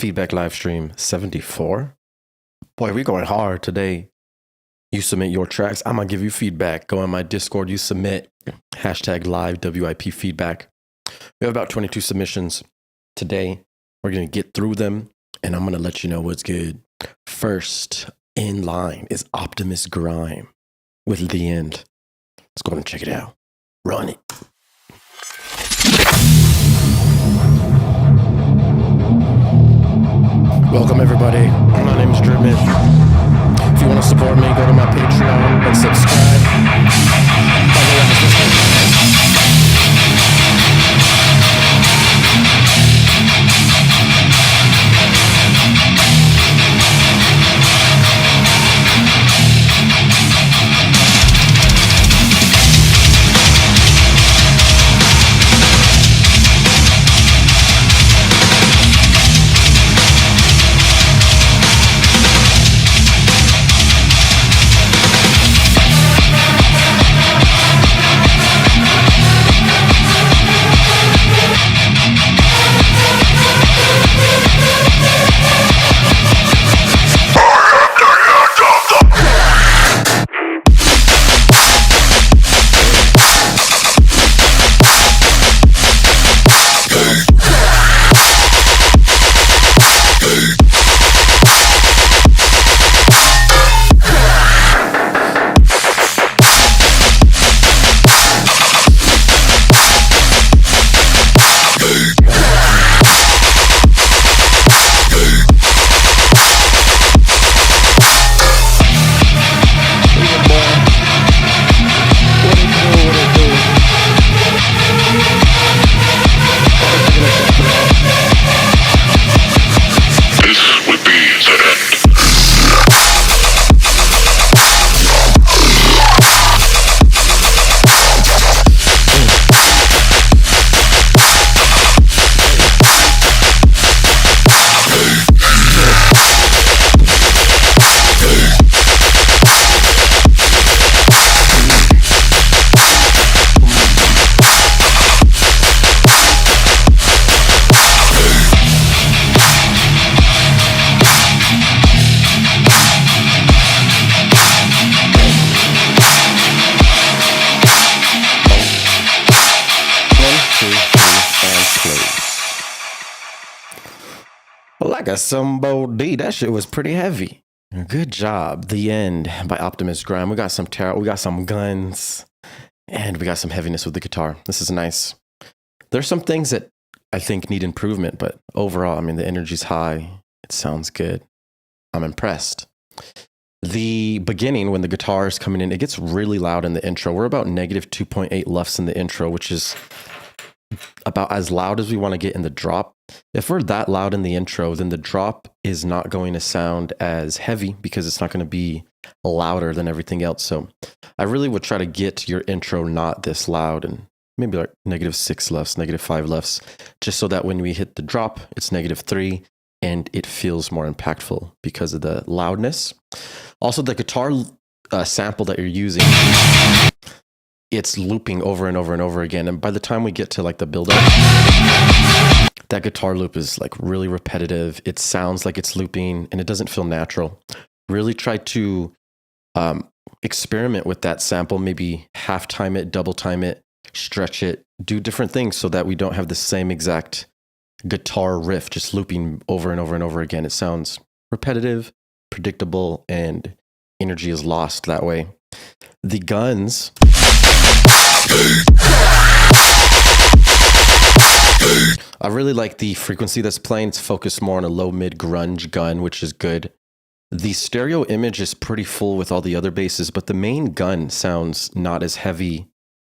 Feedback live stream 74. Boy, we going hard today. You submit your tracks. I'm going to give you feedback. Go on my Discord. You submit hashtag live WIP feedback. We have about 22 submissions today. We're going to get through them and I'm going to let you know what's good. First in line is Optimus Grime with The End. Let's go and check it out. Run it. Welcome everybody. My name is Dripment. If you want to support me, go to my Patreon and subscribe. Like a Sumbo D, that shit was pretty heavy. Good job. The End by Optimus Grime. We got some tarot, we got some guns, and we got some heaviness with the guitar. This is nice. There's some things that I think need improvement, but overall, I mean, the energy's high. It sounds good. I'm impressed. The beginning, when the guitar is coming in, it gets really loud in the intro. We're about negative 2.8 LUFS in the intro, which is about as loud as we want to get in the drop. If we're that loud in the intro, then the drop is not going to sound as heavy because it's not going to be louder than everything else. So I really would try to get your intro not this loud, and maybe like negative 6 LUFS, negative 5 LUFS, just so that when we hit the drop, it's negative 3 and it feels more impactful because of the loudness. Also, the guitar sample that you're using, it's looping over and over and over again. And by the time we get to like the build-up, that guitar loop is like really repetitive. It sounds like it's looping and it doesn't feel natural. Really try to experiment with that sample, maybe half time it, double time it, stretch it, do different things so that we don't have the same exact guitar riff just looping over and over and over again. It sounds repetitive, predictable, and energy is lost that way. The guns, I really like the frequency that's playing. It's focused more on a low mid grunge gun, which is good. The stereo image is pretty full with all the other basses, but the main gun sounds not as heavy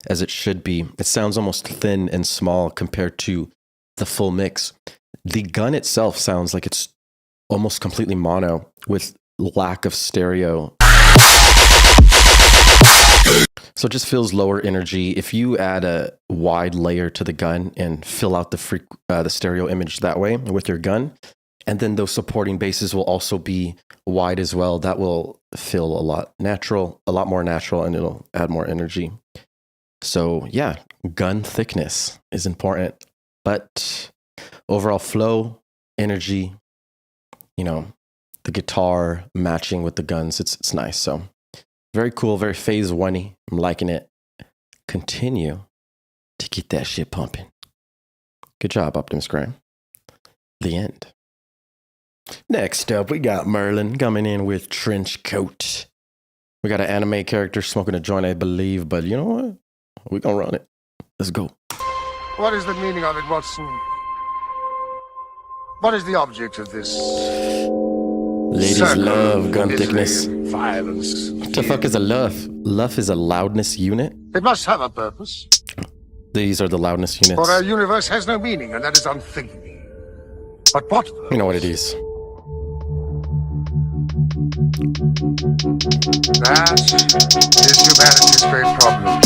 as it should be. It sounds almost thin and small compared to the full mix. The gun itself sounds like it's almost completely mono with lack of stereo. So it just feels lower energy. If you add a wide layer to the gun and fill out the stereo image that way with your gun, and then those supporting basses will also be wide as well, that will feel a lot more natural, and it'll add more energy. So yeah, gun thickness is important, but overall flow, energy, you know, the guitar matching with the guns. It's nice. So very cool, very phase one-y. I'm liking it. Continue to get that shit pumping. Good job, Optimus Graham. The end. Next up, we got Merlin coming in with Trench Coat. We got an anime character smoking a joint, I believe, but you know what? We're gonna run it. Let's go. What is the meaning of it, Watson? What is the object of this? Ladies love gun thickness. Violence. What the fuck is a luff? Luff is a loudness unit? It must have a purpose. These are the loudness units. For our universe has no meaning, and that is unthinkable. But what purpose? You know what it is. That is humanity's great problem.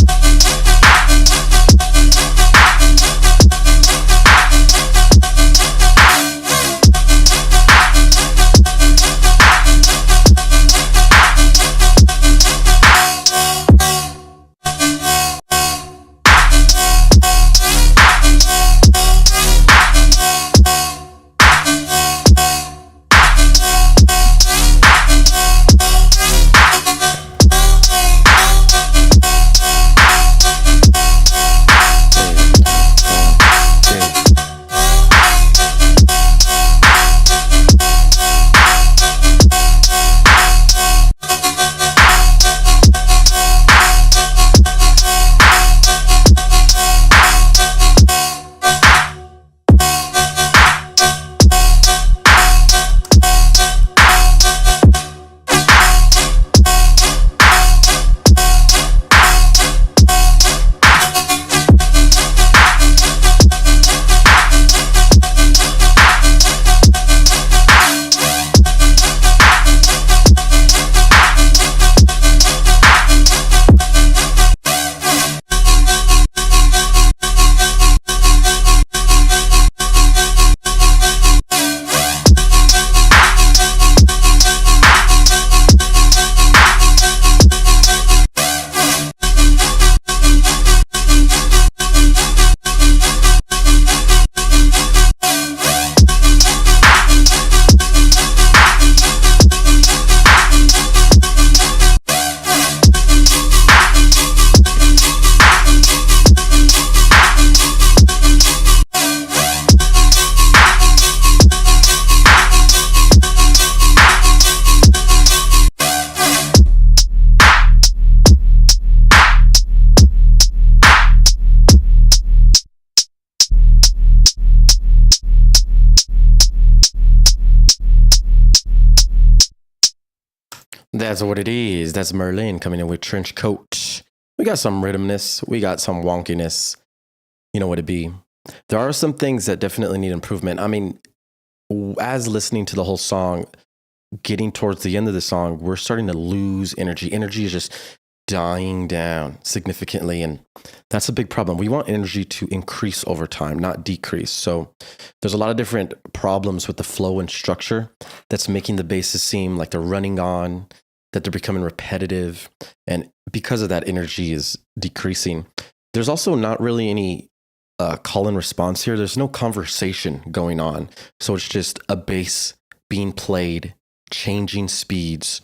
That's what it is. That's Merlin coming in with Trench Coat. We got some rhythmness. We got some wonkiness. You know what it be. There are some things that definitely need improvement. I mean, as listening to the whole song, getting towards the end of the song, we're starting to lose energy. Energy is just dying down significantly. And that's a big problem. We want energy to increase over time, not decrease. So there's a lot of different problems with the flow and structure that's making the basses seem like they're running on, that they're becoming repetitive. And because of that, energy is decreasing. There's also not really any call and response here. There's no conversation going on. So it's just a bass being played, changing speeds.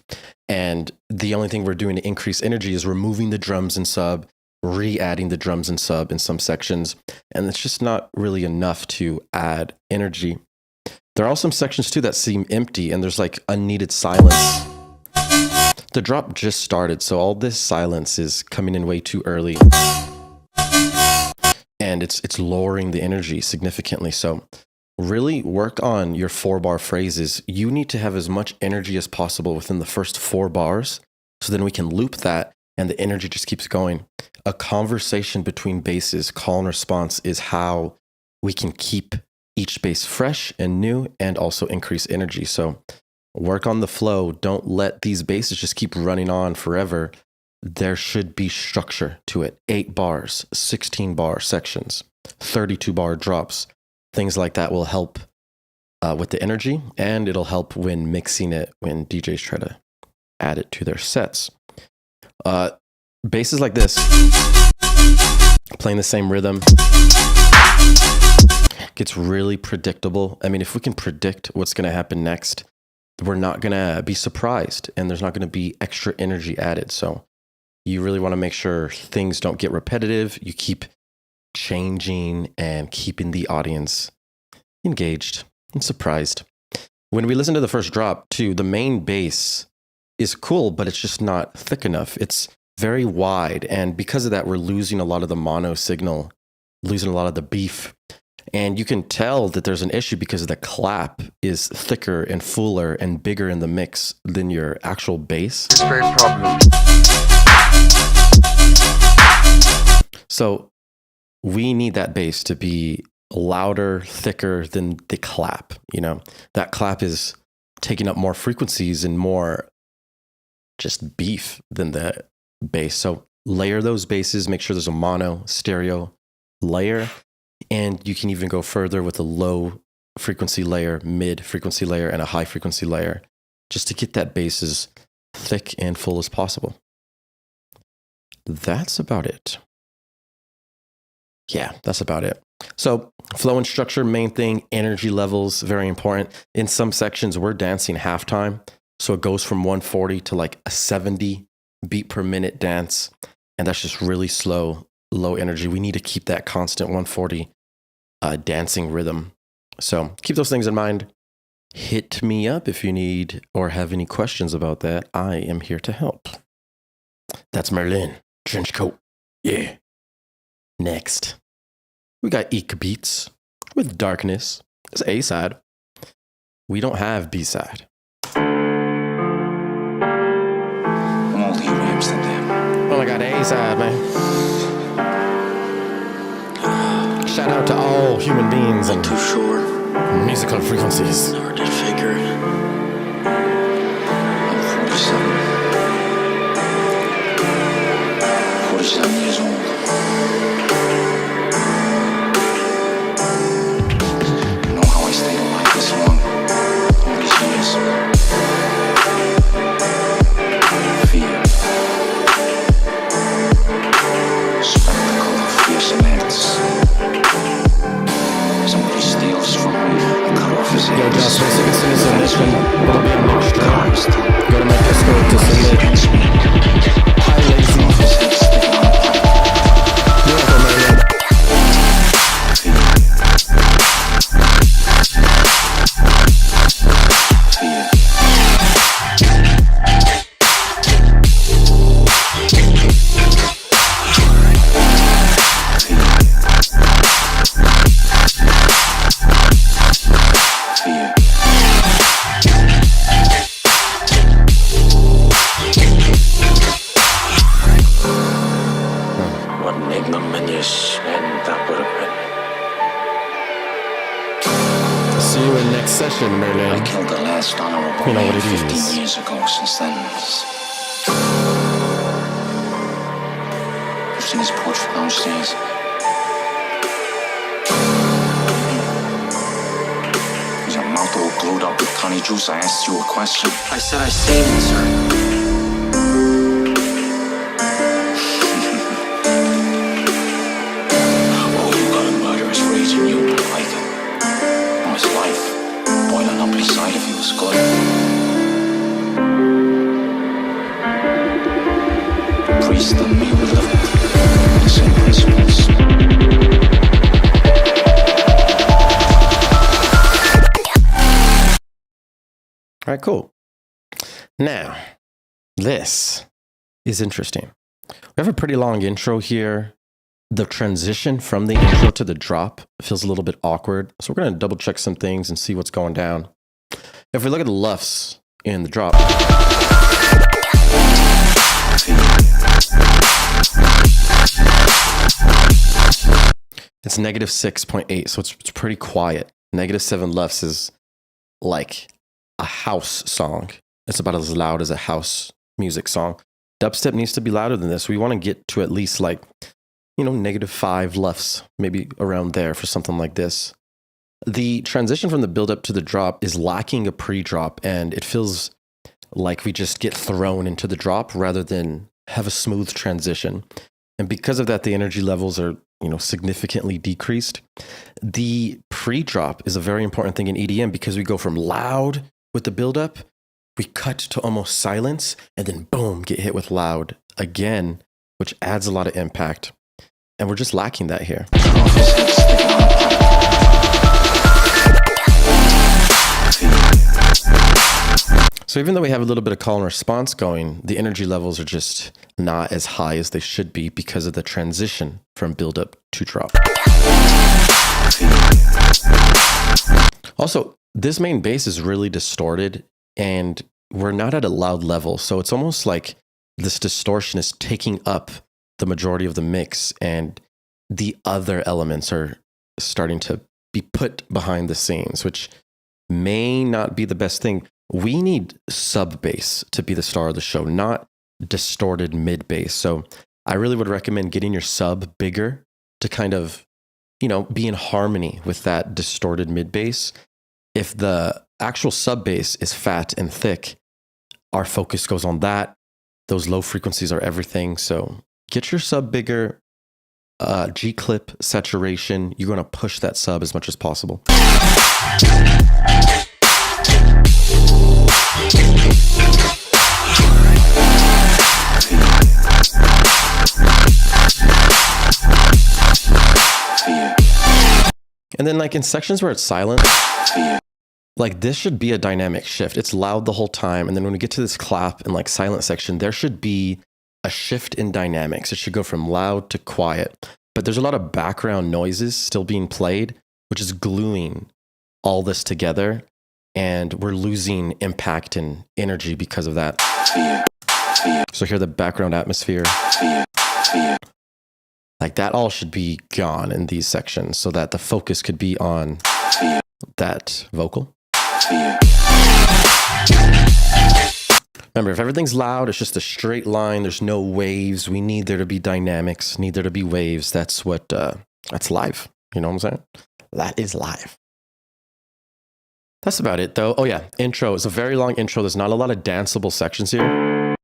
And the only thing we're doing to increase energy is removing the drums and sub, re-adding the drums and sub in some sections. And it's just not really enough to add energy. There are some sections too that seem empty and there's like unneeded silence. The drop just started, so all this silence is coming in way too early. And it's lowering the energy significantly. So really work on your 4-bar phrases. You need to have as much energy as possible within the first 4 bars. So then we can loop that and the energy just keeps going. A conversation between basses, call and response, is how we can keep each bass fresh and new and also increase energy. So work on the flow. Don't let these basses just keep running on forever. There should be structure to it. 8 bars, 16 bar sections, 32 bar drops. Things like that will help with the energy, and it'll help when mixing it when DJs try to add it to their sets. Basses like this, playing the same rhythm, gets really predictable. I mean, if we can predict what's going to happen next, we're not going to be surprised and there's not going to be extra energy added. So you really want to make sure things don't get repetitive. You keep changing and keeping the audience engaged and surprised. When we listen to the first drop too, the main bass is cool, but it's just not thick enough. It's very wide. And because of that, we're losing a lot of the mono signal, losing a lot of the beef. And you can tell that there's an issue because the clap is thicker and fuller and bigger in the mix than your actual bass. This very problem. So we need that bass to be louder, thicker than the clap. You know, that clap is taking up more frequencies and more just beef than the bass. So layer those basses, make sure there's a mono stereo layer. And you can even go further with a low frequency layer, mid frequency layer, and a high frequency layer, just to get that bass as thick and full as possible. That's about it. Yeah, that's about it. So flow and structure, main thing, energy levels, very important. In some sections, we're dancing halftime. So it goes from 140 to like a 70 beat per minute dance. And that's just really slow, low energy. We need to keep that constant 140 dancing rhythm. So keep those things in mind. Hit me up if you need or have any questions about that. I am here to help. That's Merlin, trench coat. Yeah. Next, we got Eek Beats with Darkness. It's A-side. We don't have B-side. I'm old here in Amsterdam. Well, I got A-side, man. Shout out to all human beings and Too short. musical frequencies. Hard to figure. I'm 47 years old. You know how I stayed alive this long? All these years. Fear. Spectacle of fearsome acts. Somebody steals from me. I cut off his Yo, head. Josh, basic as soon as the next one, it'll be a mixture. Crimes to Go to my Discord to submit. against me. Hi, lazy. Off his head sticking on a pipe. You're welcome, Merlin. Fear. Fear. What an ignominious end that would have been. See you in next session, I Merlin. killed the last honorable You know what man it 15 is. years ago. Since then, you've seen his porch from downstairs. He's a mouth all glued up with honey juice. I asked you a question. I said I seen it, sir. Oh, you got a murderous rage in you, but like it. Oh, his life boiling up inside of you was good. The priest and me, we lived the same principles. All right, cool. Now, this is interesting. We have a pretty long intro here. The transition from the intro to the drop feels a little bit awkward. So we're going to double check some things and see what's going down. If we look at the LUFS in the drop, it's negative 6.8. So it's pretty quiet. Negative 7 LUFS is like a house song. It's about as loud as a house music song. Dubstep needs to be louder than this. We want to get to at least like, negative 5 LUFS, maybe around there for something like this. The transition from the build up to the drop is lacking a pre-drop, and it feels like we just get thrown into the drop rather than have a smooth transition. And because of that, the energy levels are, significantly decreased. The pre-drop is a very important thing in EDM because we go from loud with the buildup, we cut to almost silence and then boom, get hit with loud again, which adds a lot of impact. And we're just lacking that here. So even though we have a little bit of call and response going, the energy levels are just not as high as they should be because of the transition from buildup to drop. Also, this main bass is really distorted and we're not at a loud level. So it's almost like this distortion is taking up the majority of the mix and the other elements are starting to be put behind the scenes, which may not be the best thing. We need sub bass to be the star of the show, not distorted mid bass. So I really would recommend getting your sub bigger to kind of, be in harmony with that distorted mid bass. If the actual sub bass is fat and thick, our focus goes on that. Those low frequencies are everything. So get your sub bigger, G clip saturation. You're going to push that sub as much as possible. And then like in sections where it's silent, like this should be a dynamic shift. It's loud the whole time. And then when we get to this clap and like silent section, there should be a shift in dynamics. It should go from loud to quiet. But there's a lot of background noises still being played, which is gluing all this together. And we're losing impact and energy because of that. So hear the background atmosphere. Like that all should be gone in these sections so that the focus could be on that vocal. Remember, if everything's loud, it's just a straight line. There's no waves. We need there to be dynamics, need there to be waves. That's what, that's live. You know what I'm saying? That is live. That's about it though. Oh yeah, intro. It's a very long intro. There's not a lot of danceable sections here.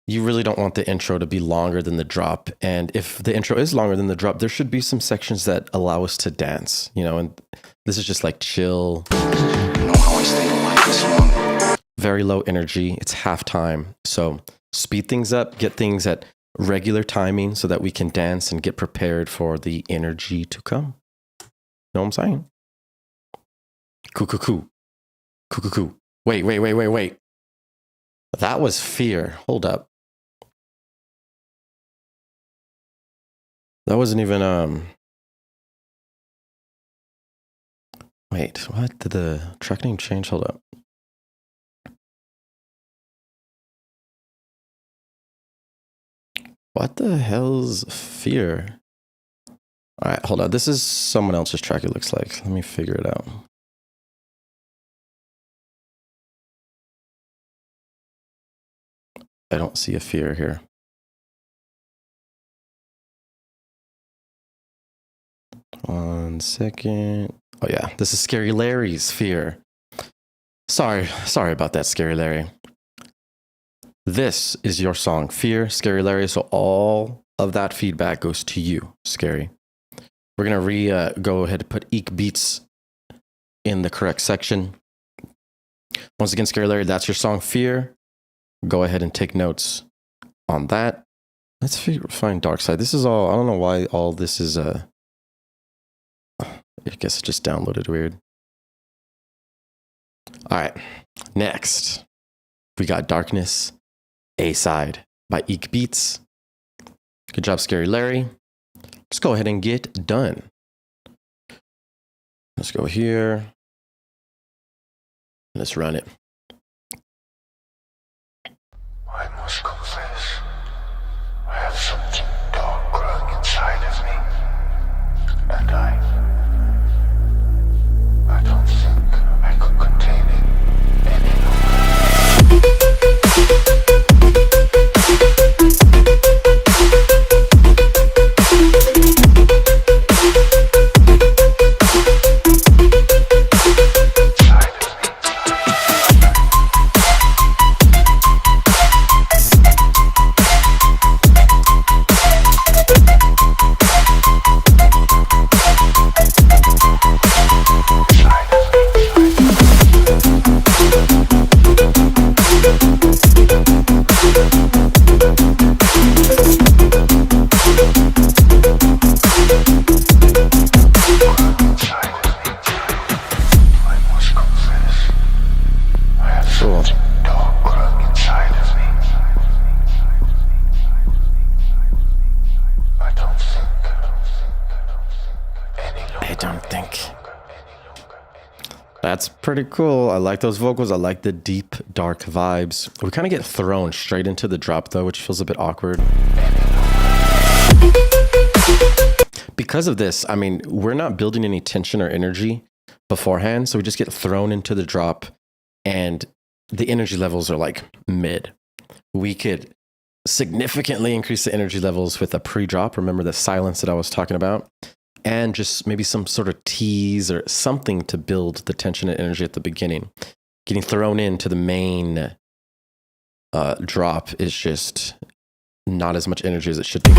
You really don't want the intro to be longer than the drop. And if the intro is longer than the drop, there should be some sections that allow us to dance, and this is just like chill. Very low energy. It's halftime. So speed things up, get things at regular timing so that we can dance and get prepared for the energy to come. Know what I'm saying? Coo. Wait. That was fear. Hold up. That wasn't even, wait, what? Did the track name change? Hold up. What the hell's fear? All right, hold on. This is someone else's track, it looks like. Let me figure it out. I don't see a fear here. One second. Oh yeah, this is Scary Larry's fear. Sorry about that, Scary Larry. This is your song, Fear, Scary Larry. So all of that feedback goes to you, Scary. We're gonna go ahead and put Eek Beats in the correct section. Once again, Scary Larry, that's your song, Fear. Go ahead and take notes on that. Let's find Dark Side. This is all, I don't know why all this is, I guess it just downloaded weird. All right, next, we got Darkness, A-Side by Eek Beats. Good job, Scary Larry. Let's go ahead and get done. Let's go here. Let's run it. I must confess, I have something dark growing inside of me, and I don't think I could contain it any longer. That's pretty cool. I like those vocals. I like the deep, dark vibes. We kind of get thrown straight into the drop though, which feels a bit awkward. Because of this, I mean, we're not building any tension or energy beforehand, so we just get thrown into the drop and the energy levels are like mid. We could significantly increase the energy levels with a pre-drop. Remember the silence that I was talking about? And just maybe some sort of tease or something to build the tension and energy at the beginning. Getting thrown into the main drop is just not as much energy as it should be.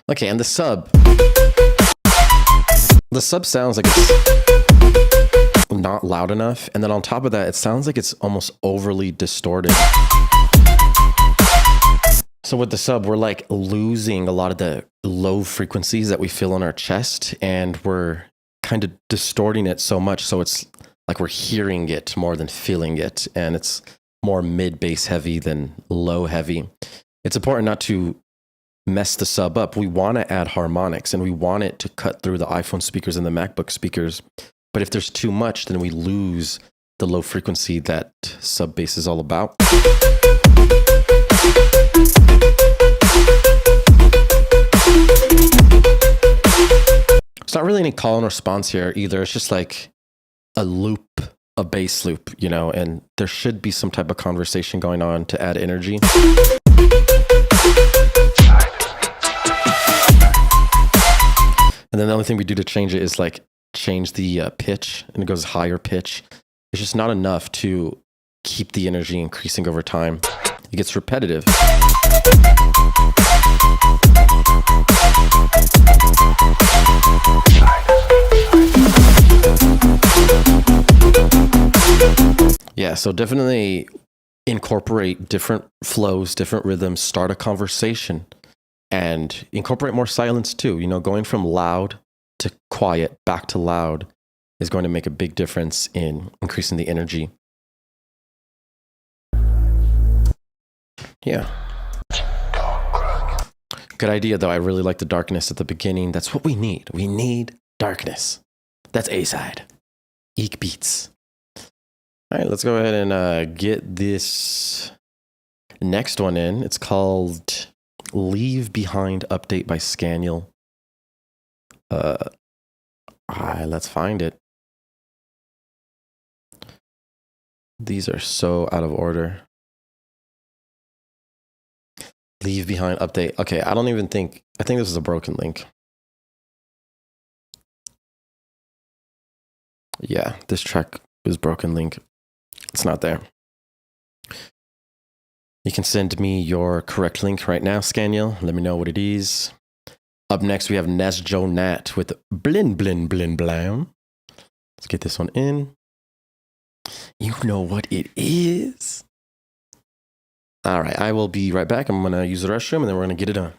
Okay, and the sub. The sub sounds like it's not loud enough. And then on top of that, it sounds like it's almost overly distorted. So with the sub, we're like losing a lot of the low frequencies that we feel in our chest, and we're kind of distorting it so much. So it's like we're hearing it more than feeling it. And it's more mid bass heavy than low heavy. It's important not to mess the sub up. We want to add harmonics and we want it to cut through the iPhone speakers and the MacBook speakers. But if there's too much, then we lose the low frequency that sub bass is all about. It's not really any call and response here either. It's just like a loop, a bass loop, you know, and there should be some type of conversation going on to add energy. And then the only thing we do to change it is like change the pitch, and it goes higher pitch. It's just not enough to keep the energy increasing over time. It gets repetitive. Yeah, so definitely incorporate different flows, different rhythms, start a conversation, and incorporate more silence too. You know, going from loud to quiet, back to loud is going to make a big difference in increasing the energy. Yeah. Good idea, though. I really like the darkness at the beginning. That's what we need. We need darkness. That's A-side. Eek beats. All right, let's go ahead and get this next one in. It's called Leave Behind Update by Scaniel. Let's find it. These are so out of order. Leave Behind Update. Okay, I think this is a broken link. Yeah, this track is broken link. It's not there. You can send me your correct link right now, Scaniel. Let me know what it is. Up next, we have Nes Joe Nat with Blin Blin Blin Blam. Let's get this one in. You know what it is. All right, I will be right back. I'm going to use the restroom and then we're going to get it done.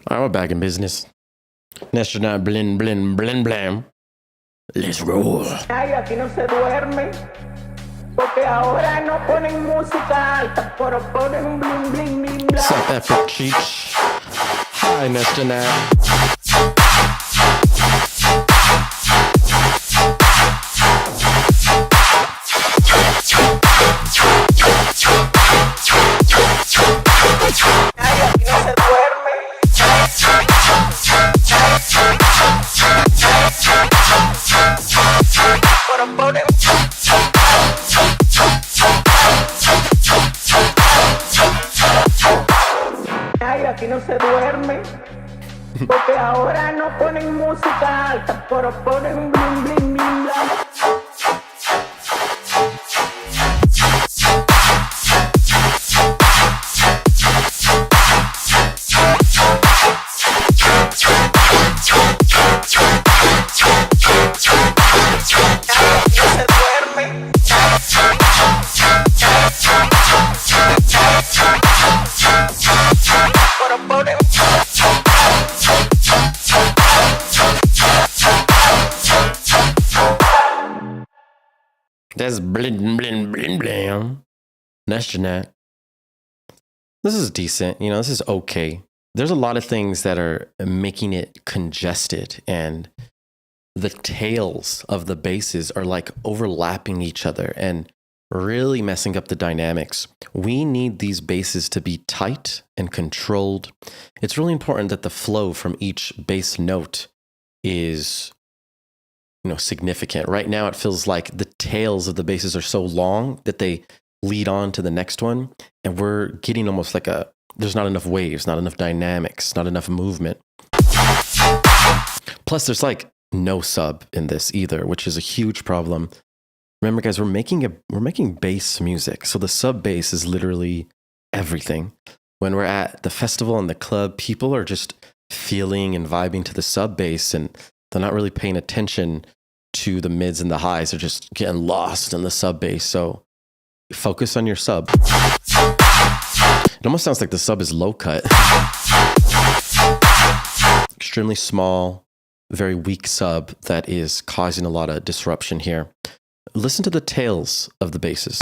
All right, we're back in business. Nestor Nat Blin Blin Blin Blam. Let's roll. Ay, aquí no se duerme, porque ahora no ponen música alta, pero ponen bling bling bling bla. Sup, Epic Cheech. Hi, Nestor Nat. Ay, aquí no se ay, aquí no se duerme. Porque ahora no ponen música alta, pero ponen bling, bling, bling, bling. That's blin, blin, blin, blam. That's Jeanette. This is decent. You know, this is okay. There's a lot of things that are making it congested, and the tails of the basses are like overlapping each other and really messing up the dynamics. We need these basses to be tight and controlled. It's really important that the flow from each bass note is, you know, significant. Right now, it feels like the tails of the basses are so long that they lead on to the next one, and we're getting almost like there's not enough waves, not enough dynamics, not enough movement. Plus, there's like no sub in this either, which is a huge problem. Remember, guys, we're making bass music, so the sub bass is literally everything. When we're at the festival and the club, people are just feeling and vibing to the sub bass, and they're not really paying attention to the mids and the highs. They're just getting lost in the sub bass. So focus on your sub. It almost sounds like the sub is low cut. Extremely small, very weak sub that is causing a lot of disruption here. Listen to the tails of the basses.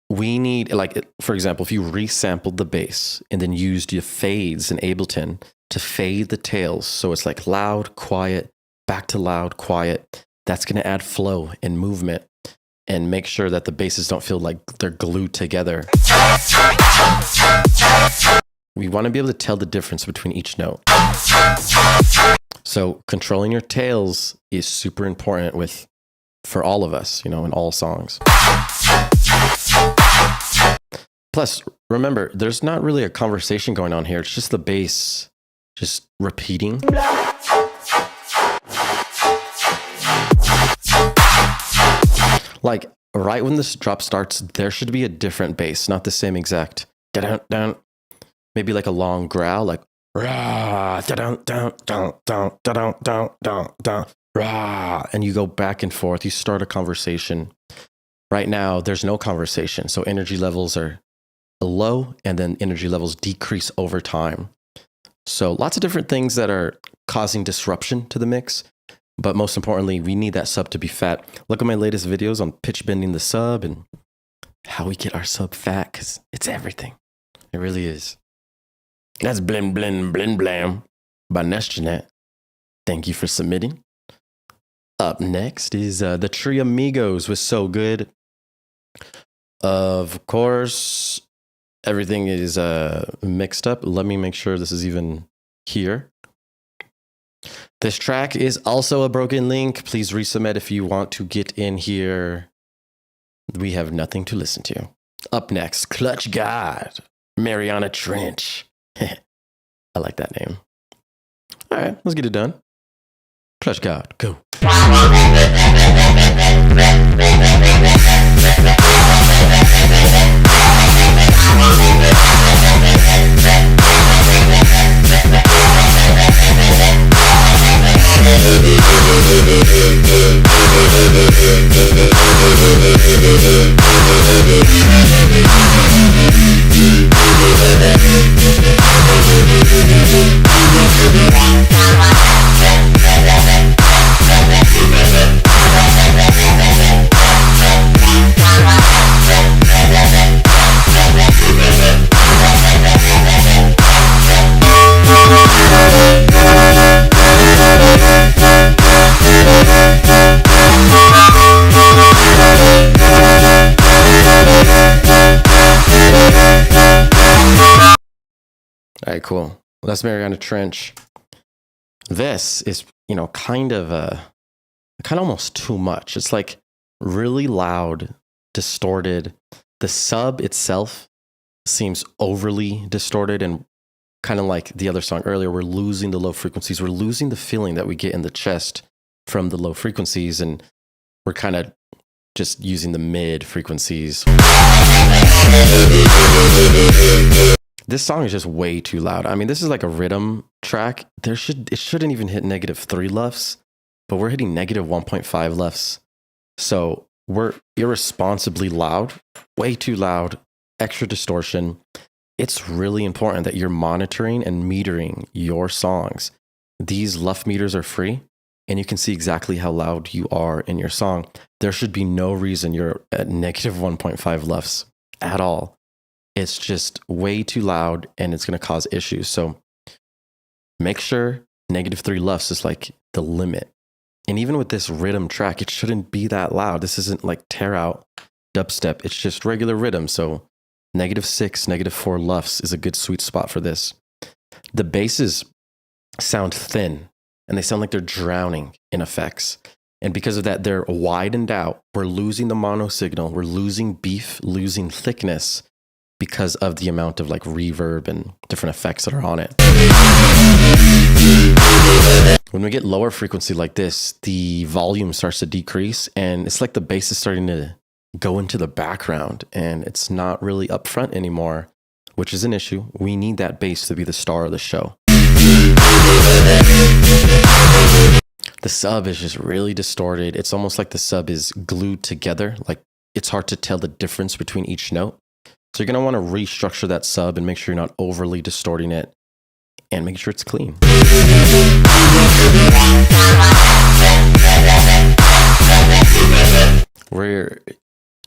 We need, like, for example, if you resampled the bass and then used your fades in Ableton to fade the tails, so it's like loud, quiet, back to loud, quiet, that's going to add flow and movement and make sure that the basses don't feel like they're glued together. We want to be able to tell the difference between each note. So controlling your tails is super important for all of us, you know, in all songs. Plus, remember, there's not really a conversation going on here. It's just the bass just repeating. Like, right when this drop starts, there should be a different bass, not the same exact. Da-dun-dun. Maybe like a long growl, like rah, da-dun-dun-dun-dun-dun-dun-dun-dun, rah, and you go back and forth. You start a conversation. Right now, there's no conversation, so energy levels are low, and then energy levels decrease over time. So lots of different things that are causing disruption to the mix. But most importantly, we need that sub to be fat. Look at my latest videos on pitch bending the sub and how we get our sub fat, because it's everything. It really is. That's Blin Blin Blin Blam by Jeanette. Thank you for submitting. Up next is the Tree Amigos with So Good. Of course, everything is mixed up. Let me make sure this is even here. This track is also a broken link. Please resubmit if you want to get in here. We have nothing to listen to. Up next, Clutch God, Mariana Trench. I like that name. All right, let's get it done. Clutch God, go. All right, cool. Well, that's Mariana Trench. This is, you know, kind of almost too much. It's like really loud, distorted. The sub itself seems overly distorted, and kind of like the other song earlier, we're losing the low frequencies. We're losing the feeling that we get in the chest from the low frequencies, and we're kind of just using the mid frequencies. This song is just way too loud. I mean, this is like a rhythm track. It shouldn't even hit -3 LUFS, but we're hitting -1.5 LUFS. So we're irresponsibly loud, way too loud, extra distortion. It's really important that you're monitoring and metering your songs. These LUF meters are free, and you can see exactly how loud you are in your song. There should be no reason you're at -1.5 LUFS at all. It's just way too loud, and it's going to cause issues. So make sure -3 LUFS is like the limit. And even with this rhythm track, it shouldn't be that loud. This isn't like tear out dubstep. It's just regular rhythm. So -6, -4 LUFS is a good sweet spot for this. The basses sound thin, and they sound like they're drowning in effects. And because of that, they're widened out. We're losing the mono signal. We're losing beef, losing thickness because of the amount of like reverb and different effects that are on it. When we get lower frequency like this, the volume starts to decrease, and it's like the bass is starting to go into the background, and it's not really up front anymore, which is an issue. We need that bass to be the star of the show. The sub is just really distorted. It's almost like the sub is glued together. Like it's hard to tell the difference between each note. So you're going to want to restructure that sub and make sure you're not overly distorting it, and make sure it's clean. We're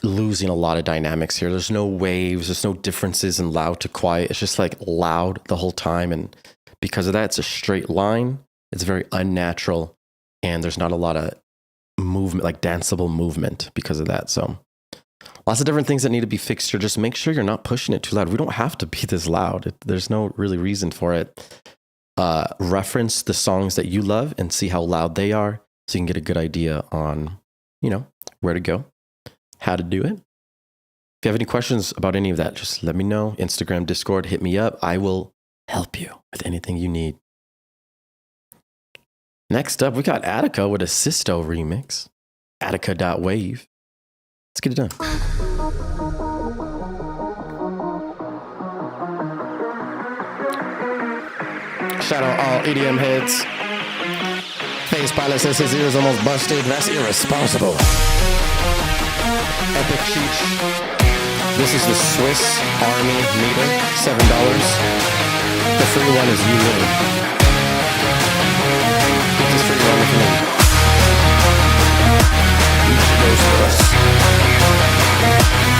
losing a lot of dynamics here. There's no waves. There's no differences in loud to quiet. It's just like loud the whole time. And because of that, it's a straight line. It's very unnatural. And there's not a lot of movement, like danceable movement because of that. So lots of different things that need to be fixed here. Just make sure you're not pushing it too loud. We don't have to be this loud. There's no really reason for it. Reference the songs that you love and see how loud they are, so you can get a good idea on, where to go, how to do it. If you have any questions about any of that, just let me know. Instagram, Discord, hit me up. I will help you with anything you need. Next up, we got Attica with a Sisto remix. Attica.wave. Let's get it done. Shout out all EDM heads. Face pilot says his ears almost busted. That's irresponsible. Epic Cheech. This is the Swiss Army meter, $7. The free one is you winning. Get this free one if you need. Each goes for us.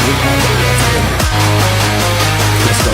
We have the rest. Let's go.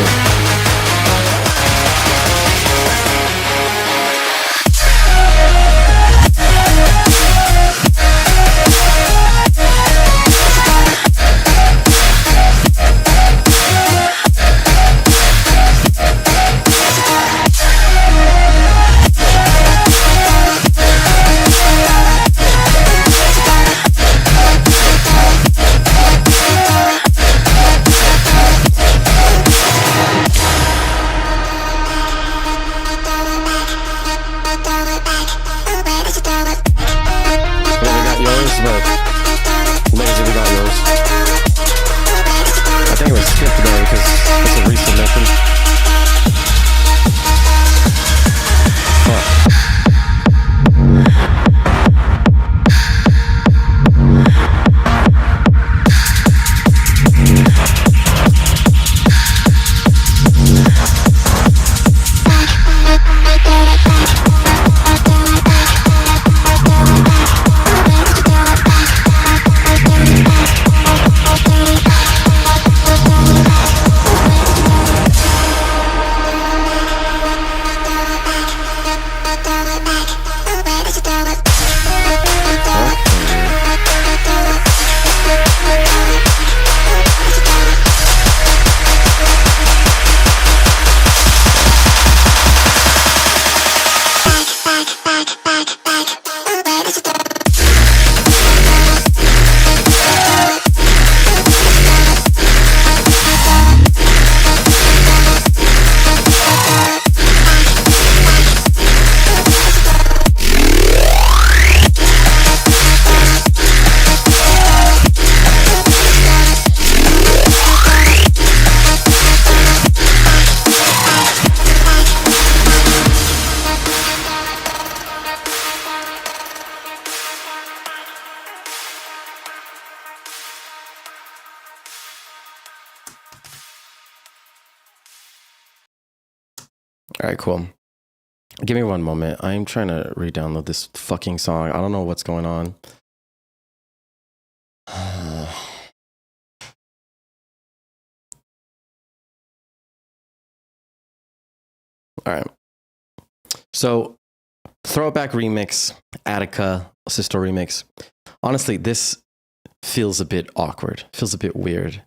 All right, cool. Give me one moment. I'm trying to re-download this fucking song. I don't know what's going on. All right. So, Throwback remix, Attica, Sisto remix. Honestly, this feels a bit awkward. Feels a bit weird.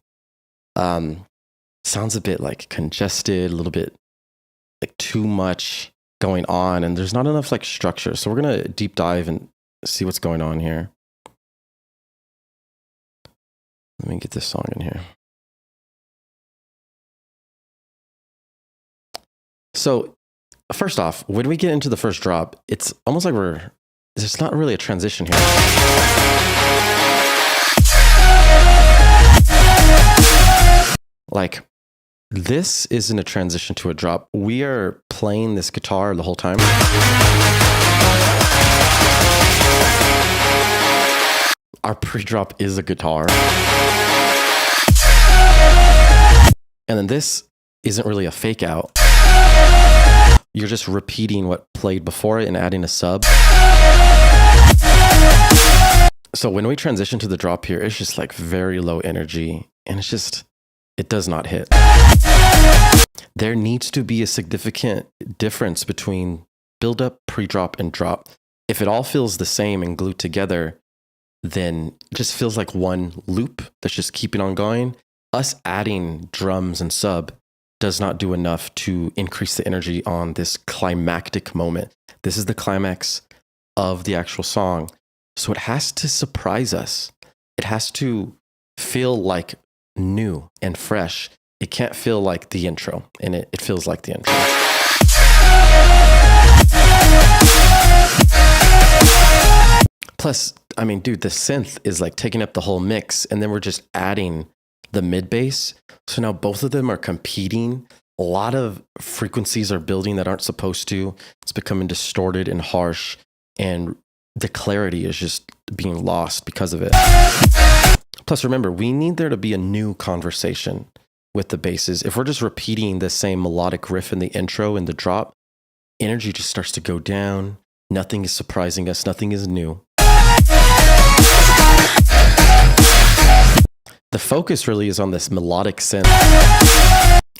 Sounds a bit like congested, a little bit like too much going on, and there's not enough like structure. So we're gonna deep dive and see what's going on here. Let me get this song in here. So first off, when we get into the first drop, it's almost like there's not really a transition here. Like, this isn't a transition to a drop. We are playing this guitar the whole time. Our pre-drop is a guitar. And then this isn't really a fake out. You're just repeating what played before it and adding a sub. So when we transition to the drop here, it's just like very low energy, and it does not hit. There needs to be a significant difference between build up, pre-drop, and drop. If it all feels the same and glued together, then it just feels like one loop that's just keeping on going. Us adding drums and sub does not do enough to increase the energy on this climactic moment. This is the climax of the actual song. So it has to surprise us. It has to feel like new and fresh. It can't feel like the intro, and it feels like the intro. Plus, I mean, dude, the synth is like taking up the whole mix, and then we're just adding the mid bass. So now both of them are competing. A lot of frequencies are building that aren't supposed to. It's becoming distorted and harsh, and the clarity is just being lost because of it. Plus, remember, we need there to be a new conversation with the basses. If we're just repeating the same melodic riff in the intro and the drop, energy just starts to go down. Nothing is surprising us. Nothing is new. The focus really is on this melodic synth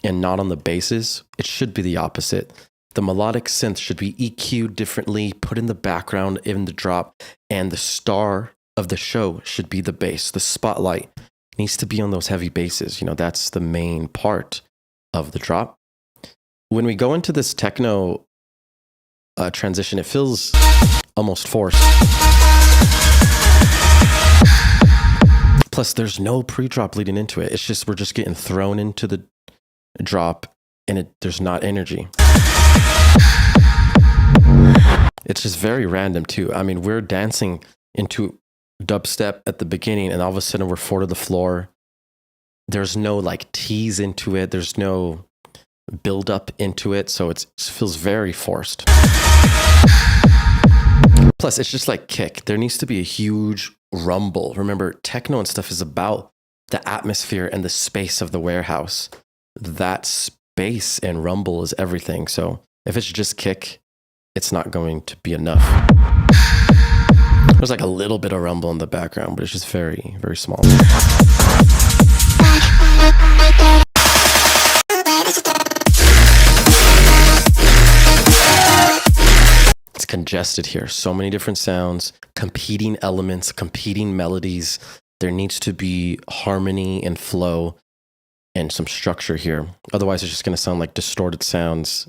and not on the basses. It should be the opposite. The melodic synth should be EQ'd differently, put in the background in the drop, and the star of the show should be the bass. The spotlight needs to be on those heavy basses. You know, that's the main part of the drop. When we go into this techno transition, it feels almost forced. Plus, there's no pre-drop leading into it. It's just, we're just getting thrown into the drop, and there's not energy. It's just very random too. I mean, we're dancing into dubstep at the beginning, and all of a sudden we're 4 to the floor. There's no like tease into it. There's no build up into it. So it feels very forced. Plus, it's just like kick. There needs to be a huge rumble. Remember, techno and stuff is about the atmosphere and the space of the warehouse. That space and rumble is everything. So if it's just kick, it's not going to be enough. There's like a little bit of rumble in the background, but it's just very, very small. It's congested here. So many different sounds, competing elements, competing melodies. There needs to be harmony and flow and some structure here. Otherwise, it's just going to sound like distorted sounds,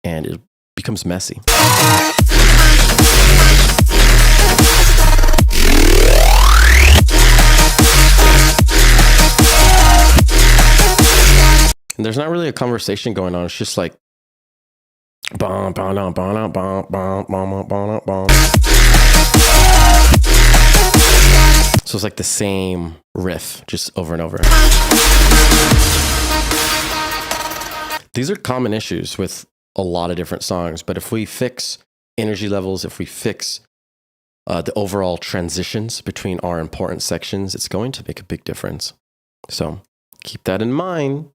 and it becomes messy. And there's not really a conversation going on. It's just like bum, bum, bum, bum, bum, bum, bum, bum, bum. So it's like the same riff just over and over. These are common issues with a lot of different songs, but if we fix energy levels, if we fix the overall transitions between our important sections, it's going to make a big difference. So keep that in mind.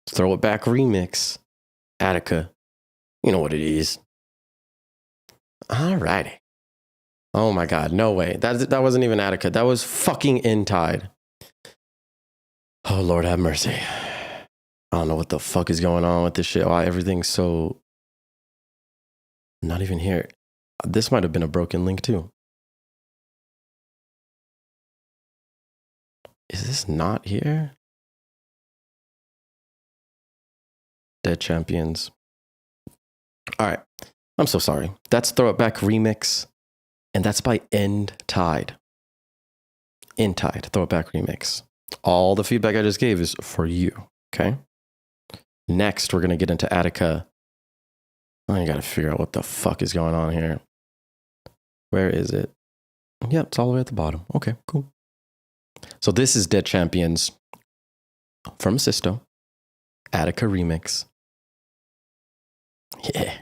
Throw It Back remix, Attica. You know what it is. Alrighty. Oh my God, no way. That wasn't even Attica. That was fucking In Tide. Oh, Lord have mercy. I don't know what the fuck is going on with this shit. Why everything's so... Not even here. This might have been a broken link too. Is this not here? Dead Champions. All right. I'm so sorry. That's Throw It Back Remix. And that's by End Tide. End Tide, Throw It Back Remix. All the feedback I just gave is for you. Okay. Next, we're going to get into Attica. I got to figure out what the fuck is going on here. Where is it? Yep, it's all the way at the bottom. Okay, cool. So this is Dead Champions from Sisto. Attica Remix. Yeah,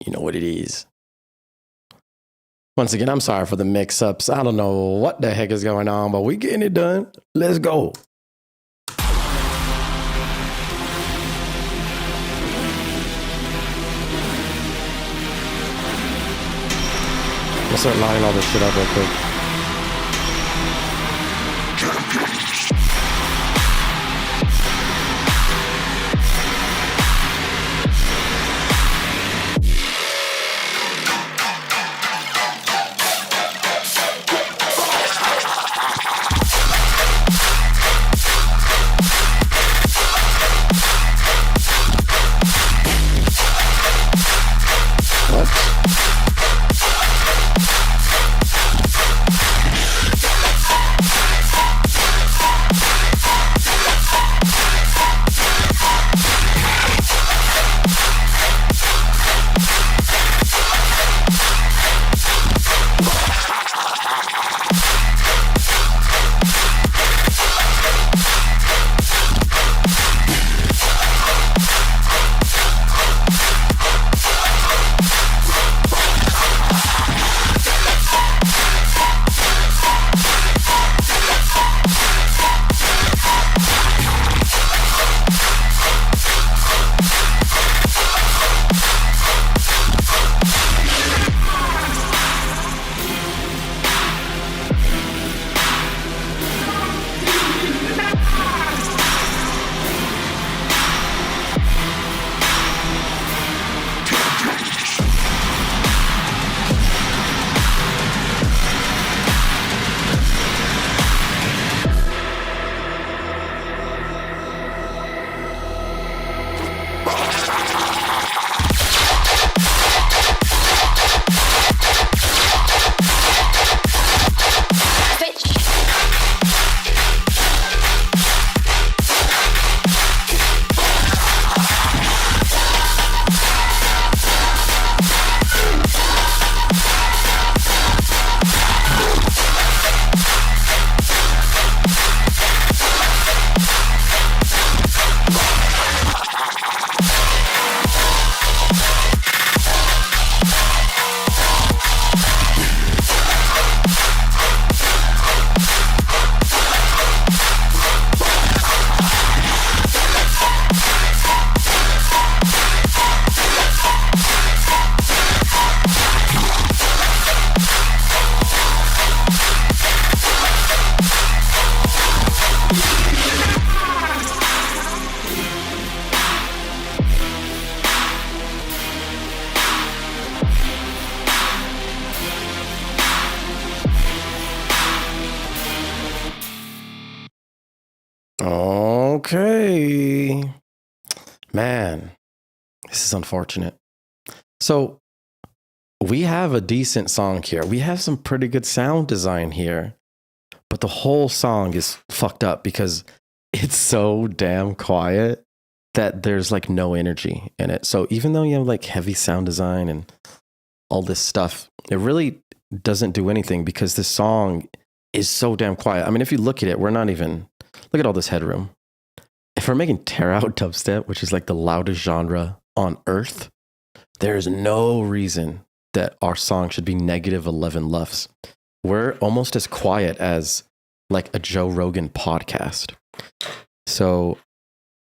you know what it is. Once again, I'm sorry for the mix-ups. I don't know what the heck is going on, but we getting it done. Let's go. I'll start lining all this shit up real quick. Okay. Man, this is unfortunate. So we have a decent song here. We have some pretty good sound design here. But the whole song is fucked up because it's so damn quiet that there's like no energy in it. So even though you have like heavy sound design and all this stuff, it really doesn't do anything because this song is so damn quiet. I mean, if you look at it, we're not even, look at all this headroom. If we're making tear out dubstep, which is like the loudest genre on earth, there is no reason that our song should be negative 11 LUFS. We're almost as quiet as like a Joe Rogan podcast. So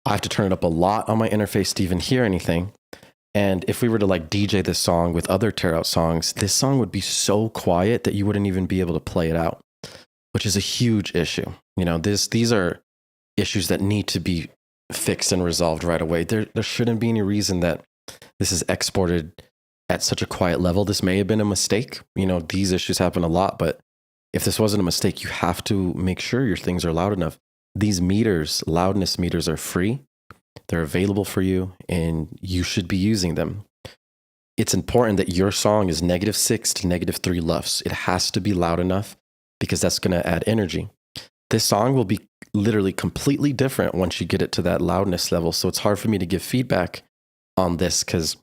I have to turn it up a lot on my interface to even hear anything. And if we were to like DJ this song with other tear out songs, this song would be so quiet that you wouldn't even be able to play it out, which is a huge issue. You know, these are issues that need to be fixed and resolved right away. There shouldn't be any reason that this is exported at such a quiet level. This may have been a mistake. You know, these issues happen a lot, but if this wasn't a mistake, you have to make sure your things are loud enough. These meters, loudness meters, are free. They're available for you, and you should be using them. It's important that your song is -6 to -3 LUFS. It has to be loud enough because that's going to add energy. This song will be literally completely different once you get it to that loudness level. So it's hard for me to give feedback on this because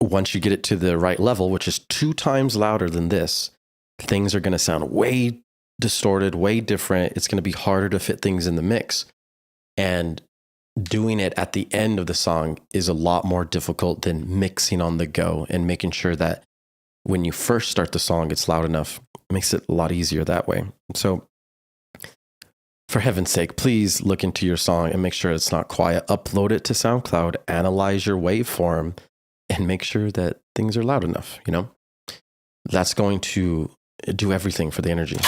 once you get it to the right level, which is 2 times louder than this, things are going to sound way distorted, way different. It's going to be harder to fit things in the mix. And doing it at the end of the song is a lot more difficult than mixing on the go and making sure that when you first start the song, it's loud enough. It makes it a lot easier that way. So for heaven's sake, please look into your song and make sure it's not quiet. Upload it to SoundCloud, analyze your waveform, and make sure that things are loud enough, you know? That's going to do everything for the energy.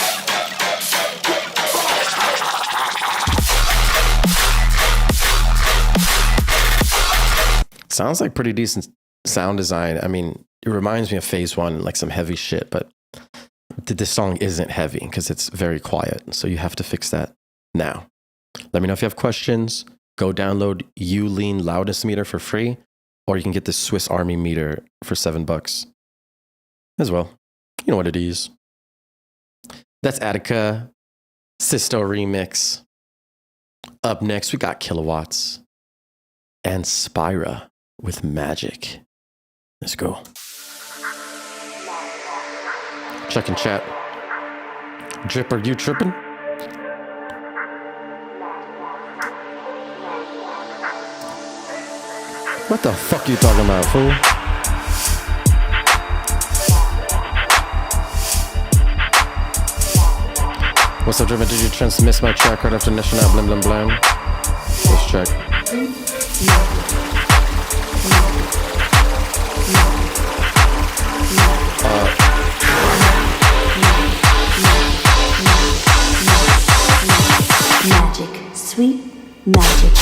Sounds like pretty decent sound design. I mean, it reminds me of Phase 1, like some heavy shit, but this song isn't heavy because it's very quiet. So you have to fix that now. Let me know if you have questions. Go download Lean Loudness Meter for free, or you can get this Swiss Army meter for $7 as well. You know what it is. That's Attica, Sisto Remix. Up next, we got Kilowatts and Spira with Magic. Let's go. Check in chat. Drip, are you tripping? What the fuck are you talking about, fool? What's up, Dripment? Did you transmit my track right after National Blam Blam Blam? Let's check. Magic, sweet magic.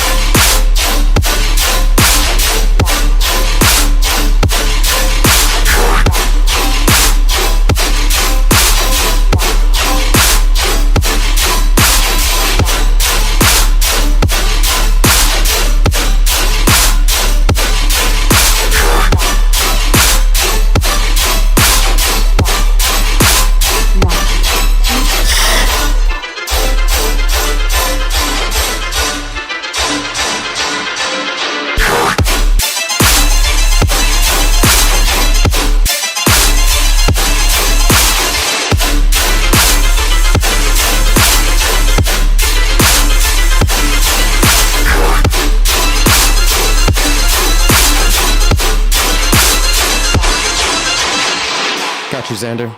Got you, Xander.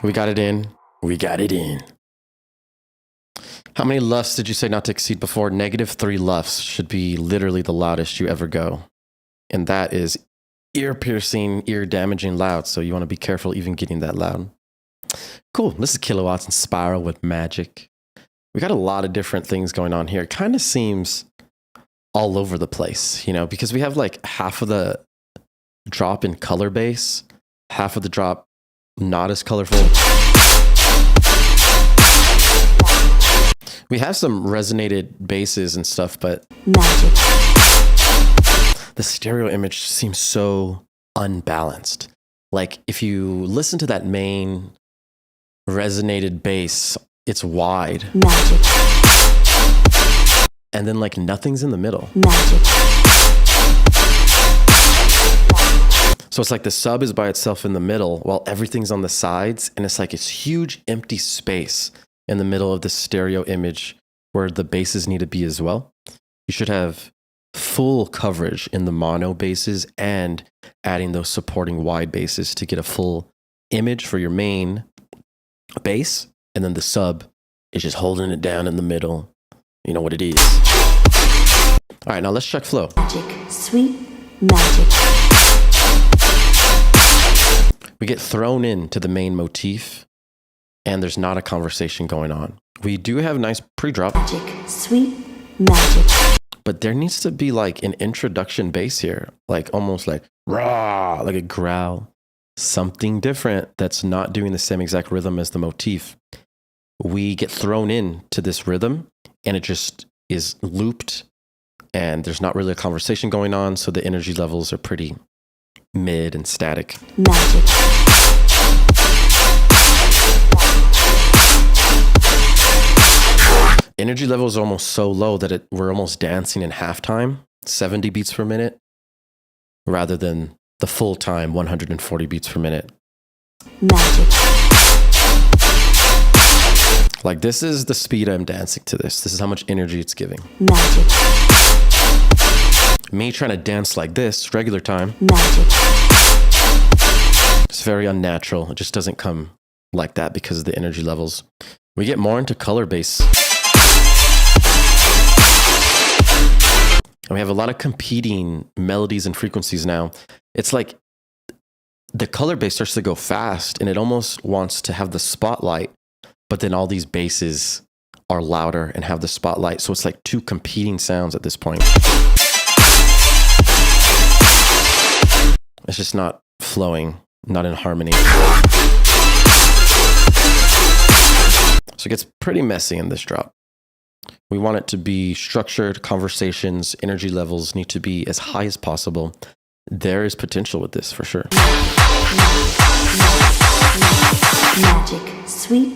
We got it in. We got it in. How many LUFs did you say not to exceed before? -3 LUFs should be literally the loudest you ever go. And that is ear-piercing, ear-damaging loud. So you want to be careful even getting that loud. Cool. This is Kilowatts and Spiral with Magic. We got a lot of different things going on here. It kind of seems all over the place, you know, because we have like half of the drop in color bass, half of the drop not as colorful. We have some resonated basses and stuff, but Magic. the stereo image seems so unbalanced. Like if you listen to that main resonated bass, it's wide. Magic. And then like nothing's in the middle. Magic. So it's like the sub is by itself in the middle while everything's on the sides. And it's like it's huge empty space in the middle of the stereo image where the basses need to be as well. You should have full coverage in the mono basses and adding those supporting wide basses to get a full image for your main bass. And then the sub is just holding it down in the middle. You know what it is. All right, now let's check flow. Magic. Sweet magic. We get thrown into the main motif, and there's not a conversation going on. We do have nice pre-drop, Magic, sweet magic. but there needs to be like an introduction bass here, like almost like rah, like a growl, something different that's not doing the same exact rhythm as the motif. We get thrown into this rhythm, and it just is looped, and there's not really a conversation going on, so the energy levels are pretty mid and static. Magic. Energy levels are almost so low that we're almost dancing in halftime, 70 beats per minute, rather than the full time 140 beats per minute. Magic. Like, this is the speed I'm dancing to this. This is how much energy it's giving. Magic. Me trying to dance like this, regular time, Magic. it's very unnatural. It just doesn't come like that because of the energy levels. We get more into color bass. And we have a lot of competing melodies and frequencies now. It's like the color bass starts to go fast, and it almost wants to have the spotlight, but then all these basses are louder and have the spotlight. So it's like two competing sounds at this point. It's just not flowing, not in harmony. So it gets pretty messy in this drop. We want it to be structured, conversations, energy levels need to be as high as possible. There is potential with this for sure. Magic, sweet.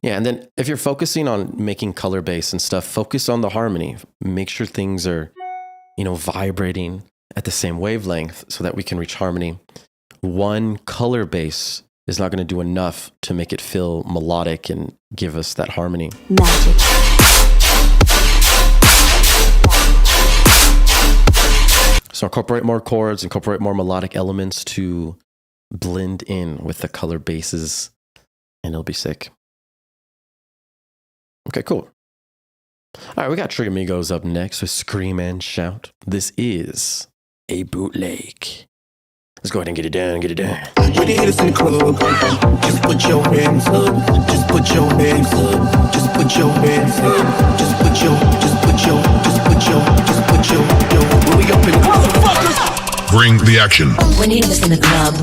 Yeah, and then if you're focusing on making color bass and stuff, focus on the harmony. Make sure things are, vibrating at the same wavelength so that we can reach harmony. One color bass is not going to do enough to make it feel melodic and give us that harmony. Magic. So incorporate more chords, incorporate more melodic elements to blend in with the color basses, and it'll be sick. Okay, cool. All right, we got Trigger Amigos up next with Scream and Shout. This is a bootleg. Let's go ahead and get it down, get it down. When you hit us in the club, just put your hands up. Just put your hands up. Just put your hands up. Just put your. When we up in the club, Bring the action. When you listen in the club,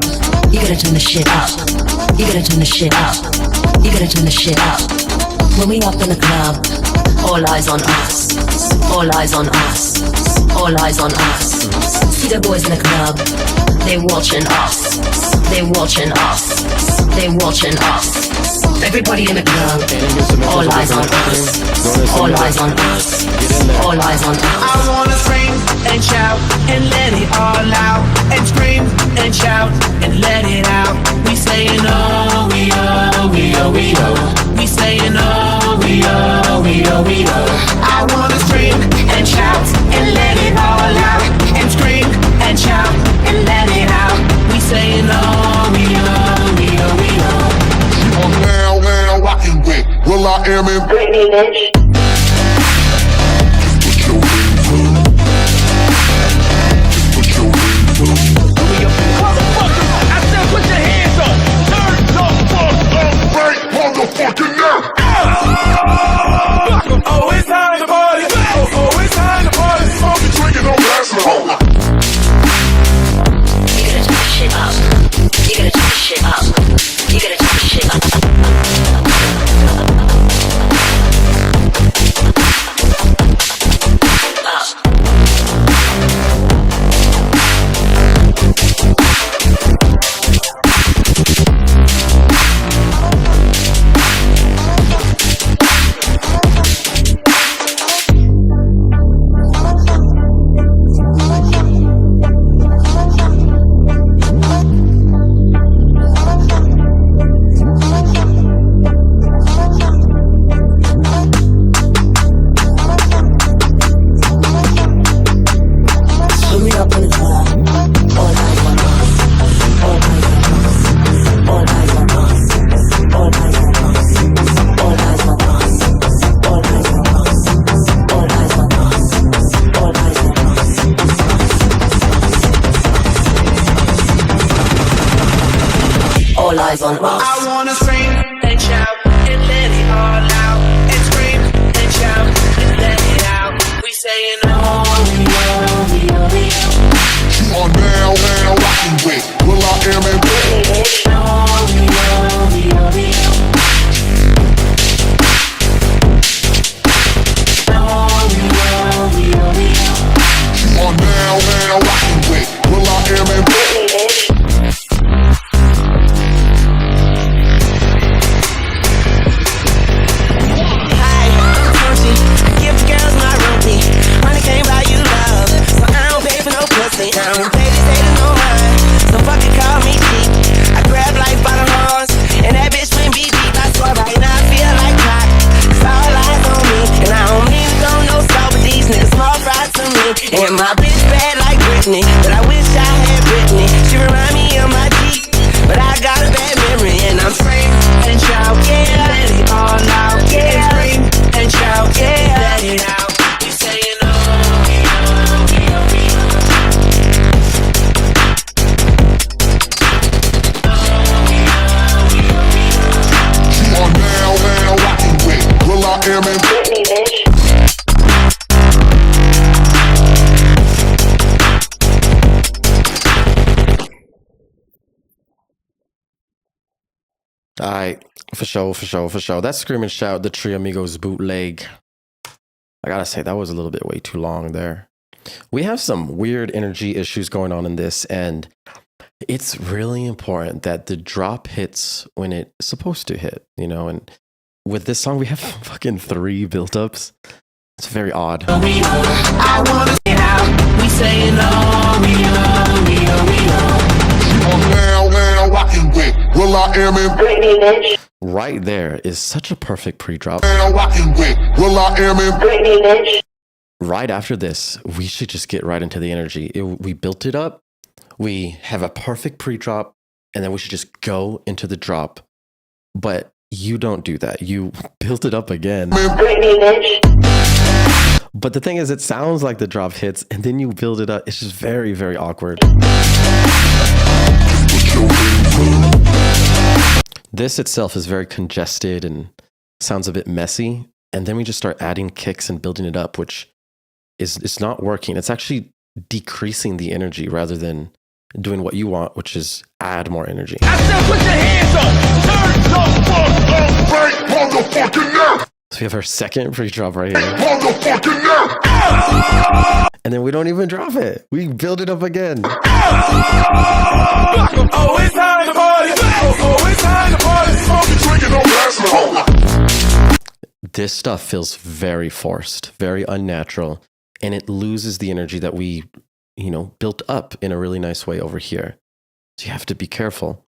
you gotta turn the shit up. You gotta turn the shit up. You gotta turn the shit up. When we up in the club, all eyes on us. All eyes on us. All eyes on us. See the boys in the club, they watching us. They watching us. They watching us. Everybody in the club, all eyes on us. All eyes on us. All eyes on us. I wanna scream and shout and let it all out. And scream and shout and let it out. We saying oh, we oh, we oh, we oh. We saying oh, we oh, we oh, we oh. I wanna scream and shout and let it all out. And scream and shout and let it out. We saying oh, we oh, we oh, we oh. You are now rocking with Will I Am in Britney, bitch. Put your hands up. Put your hands up. Motherfuckers, I said put your hands up. Turn the fuck up. Right motherfucking now. Oh, it's time to party. Oh, it's time to party. I'll be drinking on last night. You gotta turn the shit up. You gotta turn the shit up. You gotta turn the shit up. eyes on us. I wanna scream and shout and let it all out. And scream and shout and let it out. We saying oh, You are now rocking with Will I Am and You are now rocking with Will I Am and hi, I'm Punchy. Give the girls my routine. Money can't buy you love, so I don't pay for no pussy. I don't pay to say to no mine, so fucking call me cheap. I grab life by the horns, and that bitch went beat deep. I swear right now I feel like clock. It's all eyes on me, and I don't mean to go no soft, but these niggas small fries to me. And my bitch bad like Britney, but I wish I had Britney. She remind me of my Jeep, but I got a bad memory. And I'm scream and shout, yeah, let it all out, yeah. And scream and shout, yeah, let it out. We saying oh, You are now rocking with Will I Am and All right, for sure. That Scream and Shout, the Three Amigos bootleg. I gotta say, that was a little bit way too long there. We have some weird energy issues going on in this, and it's really important that the drop hits when it's supposed to hit, you know? And with this song, we have fucking 3 build-ups. It's very odd. I wanna get out. We saying oh, You are now rocking with Will I Am and Right there is such a perfect pre-drop. Now rocking with Will I Am and Right after this, we should just get right into the energy. We built it up. We have a perfect pre-drop, and then we should just go into the drop. But you don't do that. You built it up again. But the thing is, it sounds like the drop hits, and then you build it up. It's just very, very awkward. This itself is very congested and sounds a bit messy. And then we just start adding kicks and building it up, which is it's not working. It's actually decreasing the energy rather than doing what you want, which is add more energy. I said put your hands up. Turn the fuck up, right, motherfucking now. So we have our second pre-drop right here. Motherfucking now. And then we don't even drop it. We build it up again. Oh, it's time to party. Oh, it's time to party. Smoking, drinking, no glass. This stuff feels very forced, very unnatural, and it loses the energy that we, built up in a really nice way over here. So you have to be careful.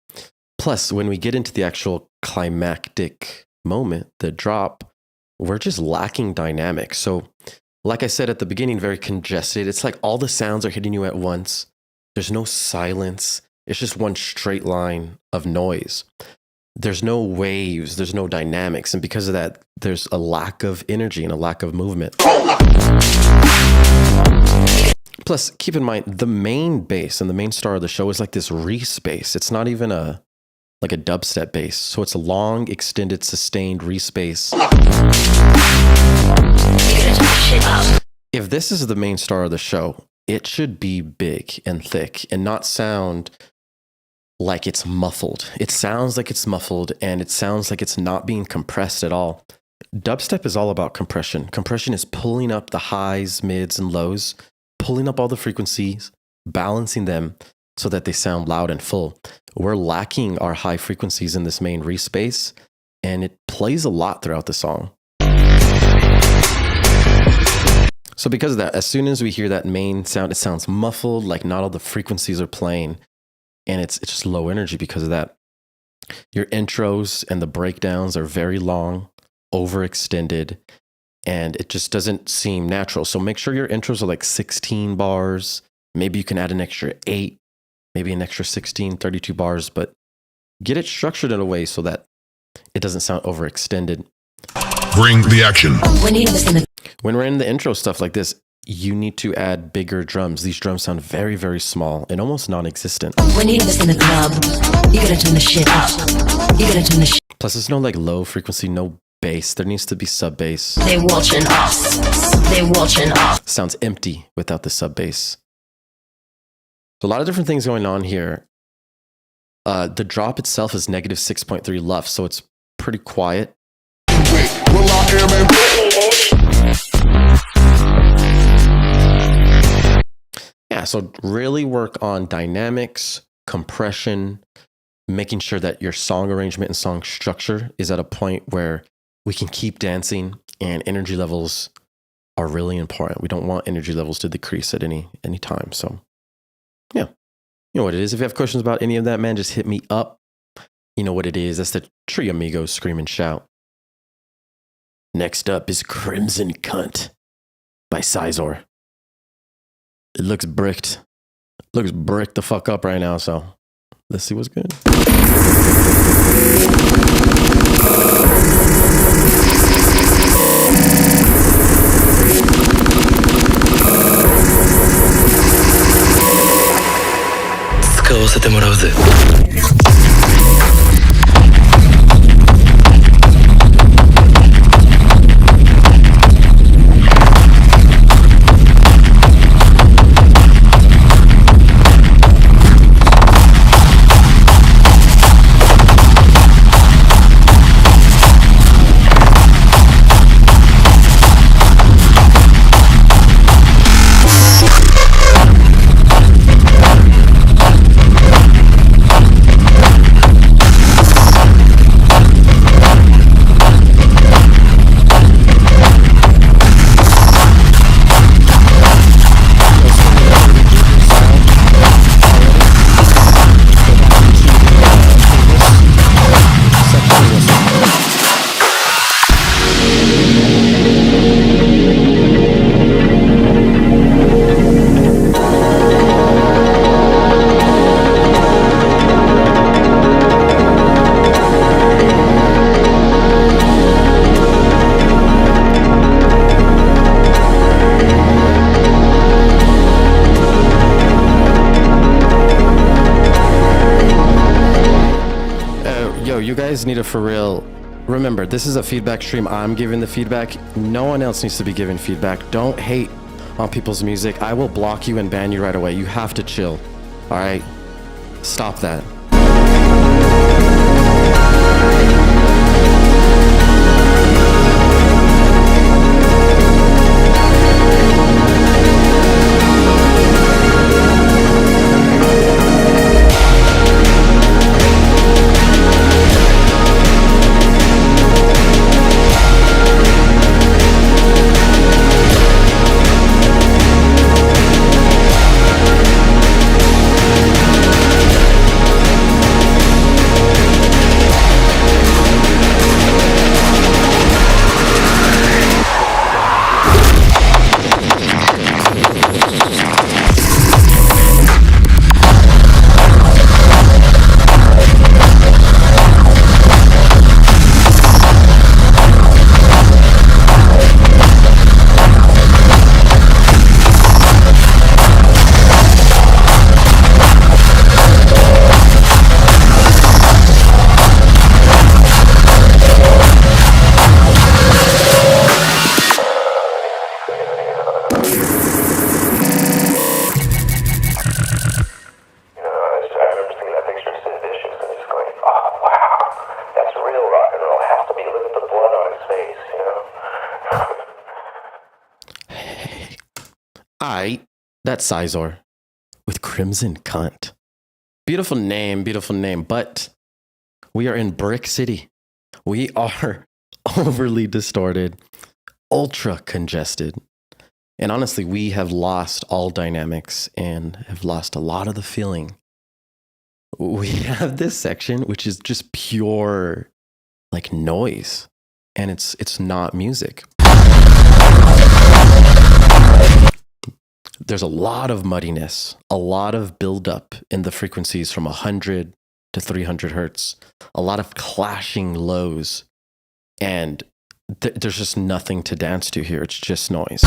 Plus, when we get into the actual climactic moment, the drop, we're just lacking dynamic. So, like I said at the beginning, very congested. It's like all the sounds are hitting you at once. There's no silence. It's just one straight line of noise. There's no waves. There's no dynamics. And because of that, there's a lack of energy and a lack of movement. Plus, keep in mind, the main bass and the main star of the show is like this Reese bass. It's not even like a dubstep bass. So it's a long, extended, sustained Reese bass. If this is the main star of the show, it should be big and thick and not sound like it's muffled. It sounds like it's muffled, and it sounds like it's not being compressed at all. Dubstep is all about compression. Compression is pulling up the highs, mids, and lows, pulling up all the frequencies, balancing them so that they sound loud and full. We're lacking our high frequencies in this main Reese bass, and it plays a lot throughout the song. So because of that, as soon as we hear that main sound, it sounds muffled, like not all the frequencies are playing, and it's just low energy because of that. Your intros and the breakdowns are very long, overextended, and it just doesn't seem natural. So make sure your intros are like 16 bars. Maybe you can add an extra 8, maybe an extra 16, 32 bars, but get it structured in a way so that it doesn't sound overextended. Bring the action. When you listen to When we're in the intro stuff like this, you need to add bigger drums. These drums sound very, very small and almost non-existent. When you this in the club, you gotta turn the shit up. You gotta turn the shit. Plus, there's no like low frequency, no bass. There needs to be sub bass. They watching us. They watching us. Sounds empty without the sub bass. So a lot of different things going on here. The drop itself is negative 6.3 LUF, so it's pretty quiet. Yeah, so really work on dynamics, compression, making sure that your song arrangement and song structure is at a point where we can keep dancing, and energy levels are really important. We don't want energy levels to decrease at any time. So yeah, you know what it is. If you have questions about any of that, man, just hit me up. You know what it is. That's the Tree Amigos Scream and Shout. Next up is Crimson Cunt by Sizor. It looks bricked. Looks bricked the fuck up right now, so let's see what's good. You guys need to for real remember, this is a feedback stream. I'm giving the feedback. No one else needs to be giving feedback. Don't hate on people's music. I will block you and ban you right away. You have to chill. All right, stop that. That's Sizor with Crimson Cunt. Beautiful name, but we are in Brick City. We are overly distorted, ultra congested. And honestly, we have lost all dynamics and have lost a lot of the feeling. We have this section, which is just pure like noise, and it's not music. There's a lot of muddiness, a lot of buildup in the frequencies from 100 to 300 hertz, a lot of clashing lows, and there's just nothing to dance to here. It's just noise.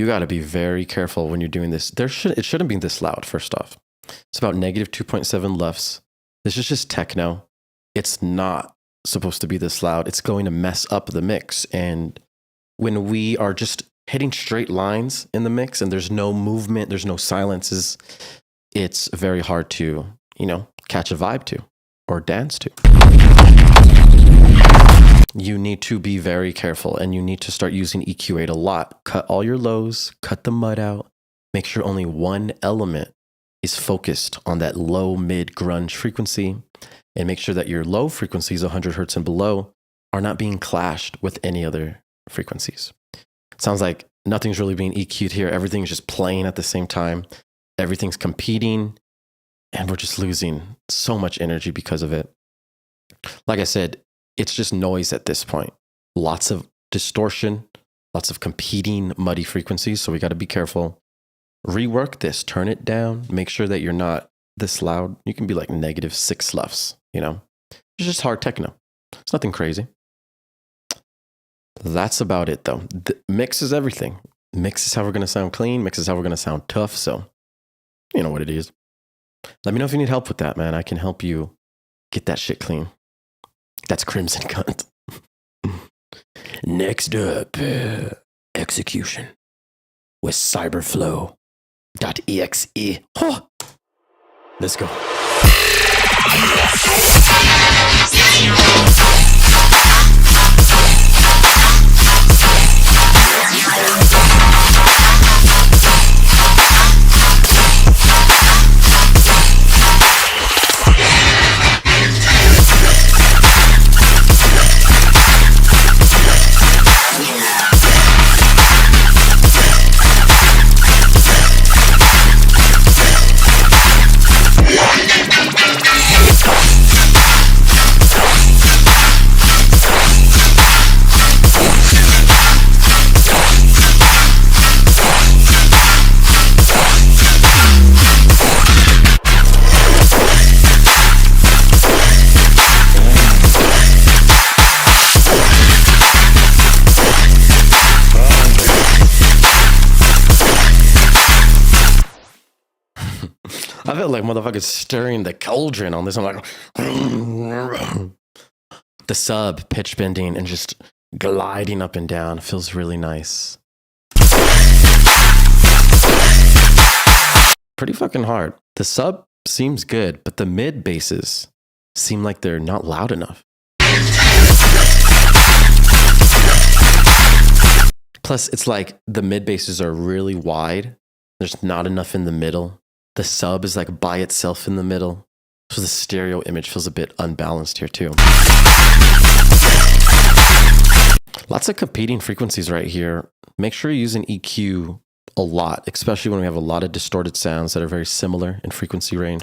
got to be very careful when you're doing this. It shouldn't be this loud, first off. It's about negative 2.7 LUFS. This is just techno. It's not supposed to be this loud. It's going to mess up the mix. And when we are just hitting straight lines in the mix and there's no movement, there's no silences, it's very hard to, catch a vibe to or dance to. You need to be very careful, and you need to start using EQ8 a lot. Cut all your lows, cut the mud out, make sure only one element is focused on that low mid grunge frequency, and make sure that your low frequencies, 100 hertz and below, are not being clashed with any other frequencies. It sounds like nothing's really being EQ'd here. Everything's just playing at the same time. Everything's competing, and we're just losing so much energy because of it. Like I said, it's just noise at this point. Lots of distortion, lots of competing muddy frequencies, so we got to be careful. Rework this, turn it down, make sure that you're not this loud. You can be like negative 6 LUFS, It's just hard techno. It's nothing crazy. That's about it though. The mix is everything. Mix is how we're going to sound clean. Mix is how we're going to sound tough. So you know what it is. Let me know if you need help with that, man. I can help you get that shit clean. That's Crimson Cunt. Next up, execution with cyberflow.exe. Huh. Let's go. I feel like motherfuckers stirring the cauldron on this. I'm like, the sub pitch bending and just gliding up and down feels really nice. Pretty fucking hard. The sub seems good, but the mid basses seem like they're not loud enough. Plus, it's like the mid basses are really wide. There's not enough in the middle. The sub is like by itself in the middle. So the stereo image feels a bit unbalanced here too. Lots of competing frequencies right here. Make sure you're using EQ a lot, especially when we have a lot of distorted sounds that are very similar in frequency range.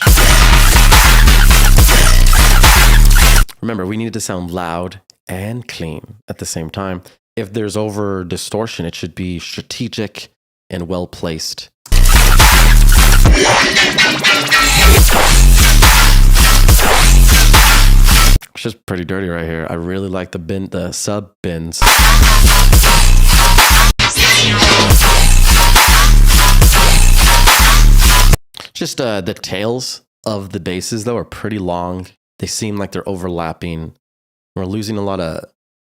Remember, we need to sound loud and clean at the same time. If there's over distortion, it should be strategic and well placed. It's just pretty dirty right here. I really like the sub bends. Just the tails of the basses though are pretty long. They seem like they're overlapping. We're losing a lot of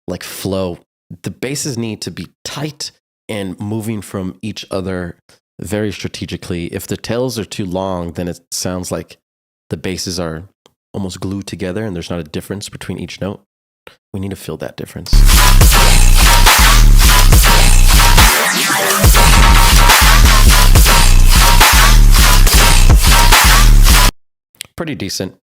like flow. The basses need to be tight and moving from each other very strategically. If the tails are too long, then it sounds like the basses are almost glued together and there's not a difference between each note. We need to feel that difference. Pretty decent.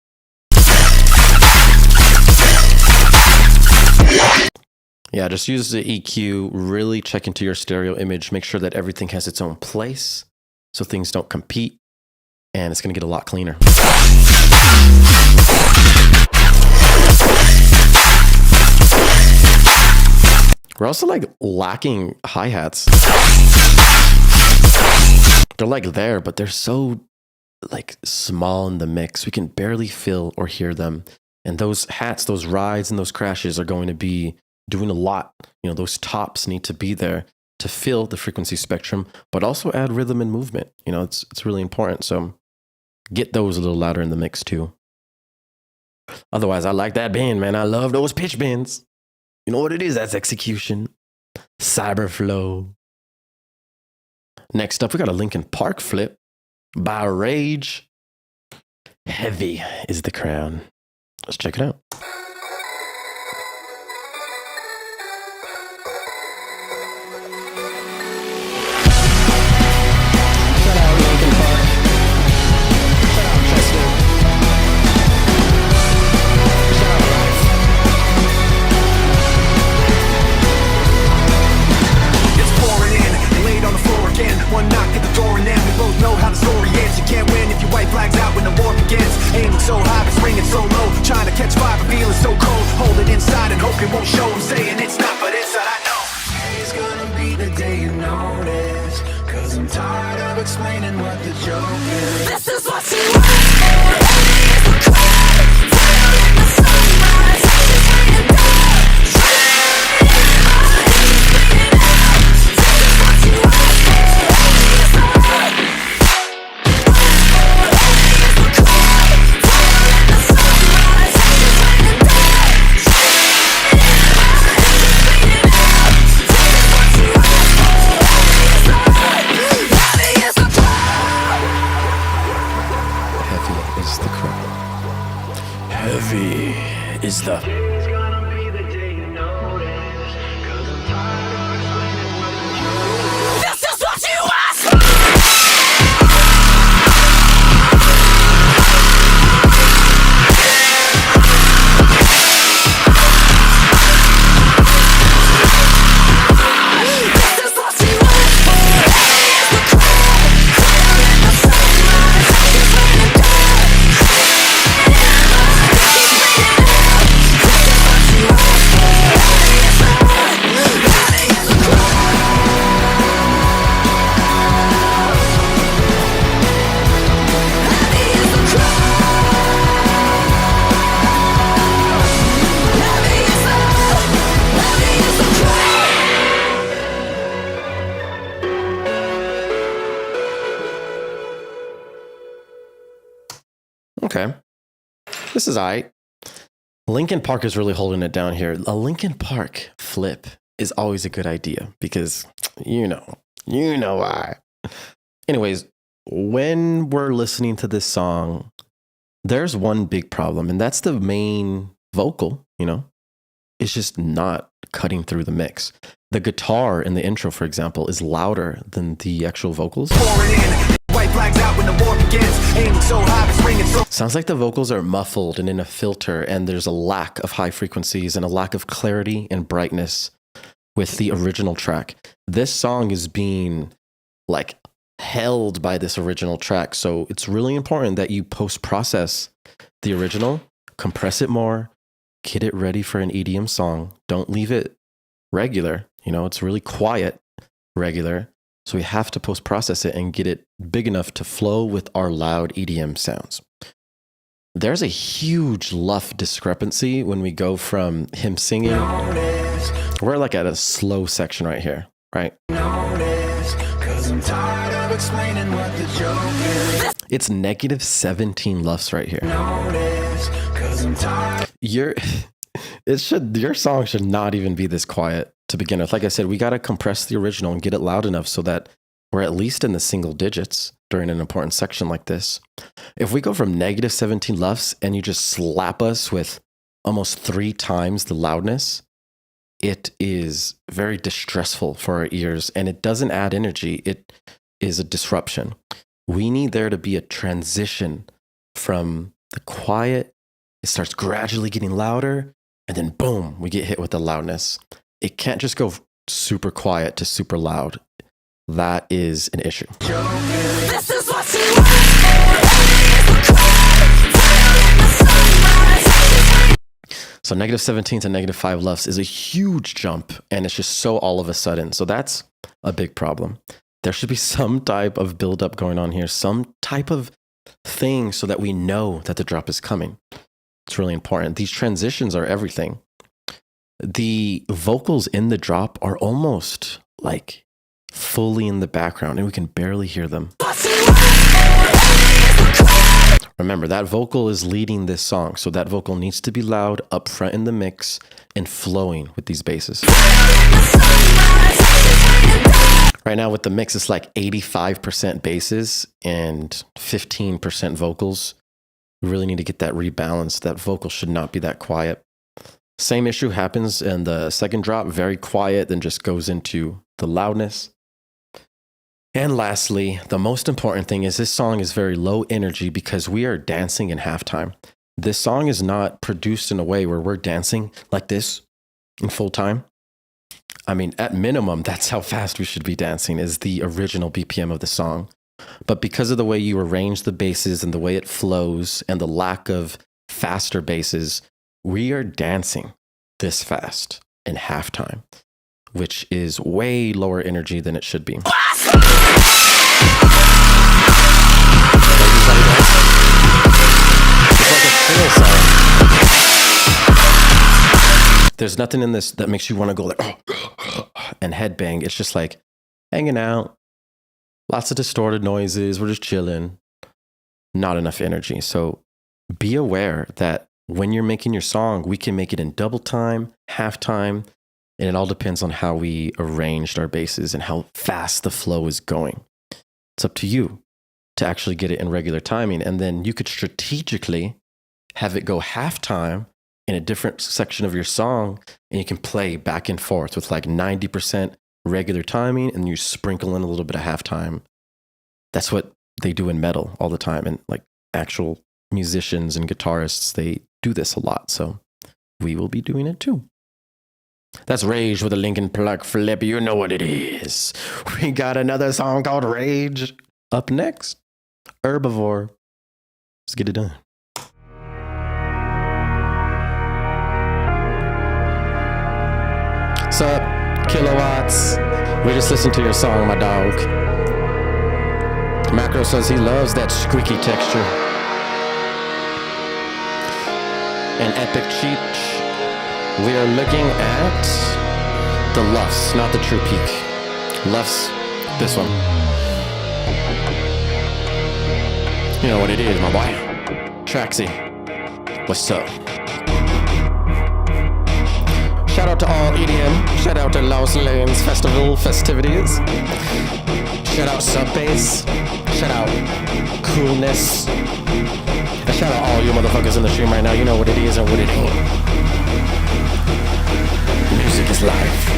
Yeah, just use the EQ, really check into your stereo image, make sure that everything has its own place so things don't compete, and it's going to get a lot cleaner. We're also like lacking hi-hats. They're like there, but they're so like small in the mix. We can barely feel or hear them. And those hats, those rides and those crashes are going to be doing a lot. You know, those tops need to be there. to fill the frequency spectrum, but also add rhythm and movement. You know, it's really important. So get those a little louder in the mix too. Otherwise, I like that bend, man. I love those pitch bends. You know what it is? That's execution. Cyber flow. Next up, we got a Linkin Park flip by Rage. Heavy is the crown. Let's check it out. One knock at the door and then we both know how the story ends. You can't win if your white flag's out when the war begins. Aiming so high but swinging so low, trying to catch fire but feeling so cold. Hold it inside and hope it won't show. I'm saying it's not, but inside I know it's gonna be the day you notice. Cause I'm tired of explaining what the joke is. This is what you want. Is the This is what you asked for. okay. This is aight. Linkin Park is really holding it down here. A Linkin Park flip is always a good idea because you know why. Anyways, when we're listening to this song, there's one big problem, and that's the main vocal, you know, it's just not cutting through the mix. The guitar in the intro, for example, is louder than the actual vocals. Sounds like the vocals are muffled and in a filter, and there's a lack of high frequencies and a lack of clarity and brightness with the original track. This song is being like held by this original track. So it's really important that you post-process the original, compress it more, get it ready for an EDM song. Don't leave it regular. You know, it's really quiet regular. So we have to post-process it and get it big enough to flow with our loud EDM sounds. There's a huge luff discrepancy when we go from him singing. We're like at a slow section right here, right? It's negative 17 luffs right here. Your song should not even be this quiet to begin with. Like I said, we got to compress the original and get it loud enough so that we're at least in the single digits during an important section like this. If we go from negative 17 luffs and you just slap us with almost 3 times the loudness, it is very distressful for our ears and it doesn't add energy. It is a disruption. We need there to be a transition from the quiet. It starts gradually getting louder and then boom, we get hit with the loudness. It can't just go super quiet to super loud. That is an issue. This is what you So negative 17 to negative 5 luffs is a huge jump, and it's just so all of a sudden. So that's a big problem. There should be some type of buildup going on here, some type of thing so that we know that the drop is coming. It's really important. These transitions are everything. The vocals in the drop are almost like fully in the background and we can barely hear them. Remember, that vocal is leading this song, so that vocal needs to be loud up front in the mix and flowing with these basses. Right now with the mix, it's like 85% basses and 15% vocals. We really need to get that rebalanced. That vocal should not be that quiet. Same issue happens in the second drop, very quiet, then just goes into the loudness. And lastly, the most important thing is this song is very low energy because we are dancing in halftime. This song is not produced in a way where we're dancing like this in full time. I mean, at minimum, that's how fast we should be dancing, is the original BPM of the song. But because of the way you arrange the basses and the way it flows and the lack of faster basses, we are dancing this fast in halftime, which is way lower energy than it should be. There's nothing in this that makes you want to go like and headbang. It's just like hanging out, lots of distorted noises. We're just chilling, not enough energy. So be aware that when you're making your song, we can make it in double time, half time, and it all depends on how we arranged our basses and how fast the flow is going. It's up to you to actually get it in regular timing. And then you could strategically have it go halftime in a different section of your song, and you can play back and forth with like 90% regular timing, and you sprinkle in a little bit of halftime. That's what they do in metal all the time. And like actual musicians and guitarists, they do this a lot. So we will be doing it too. That's Rage with a Linkin Park flip. You know what it is. We got another song called Rage. Up next, Herbivore. Let's get it done. What's up, Kilowatts? We just listened to your song, my dog. Macro says he loves that squeaky texture. And Epic Cheech, we are looking at the Luffs, not the True Peak. Luffs, this one. You know what it is, my boy. Traxy, what's up? Shout out to all EDM. Shout out to Los Lanes Festival festivities. Shout out Sub-Bass. Shout out Coolness. And shout out all you motherfuckers in the stream right now. You know what it is and what it ain't. Music is life.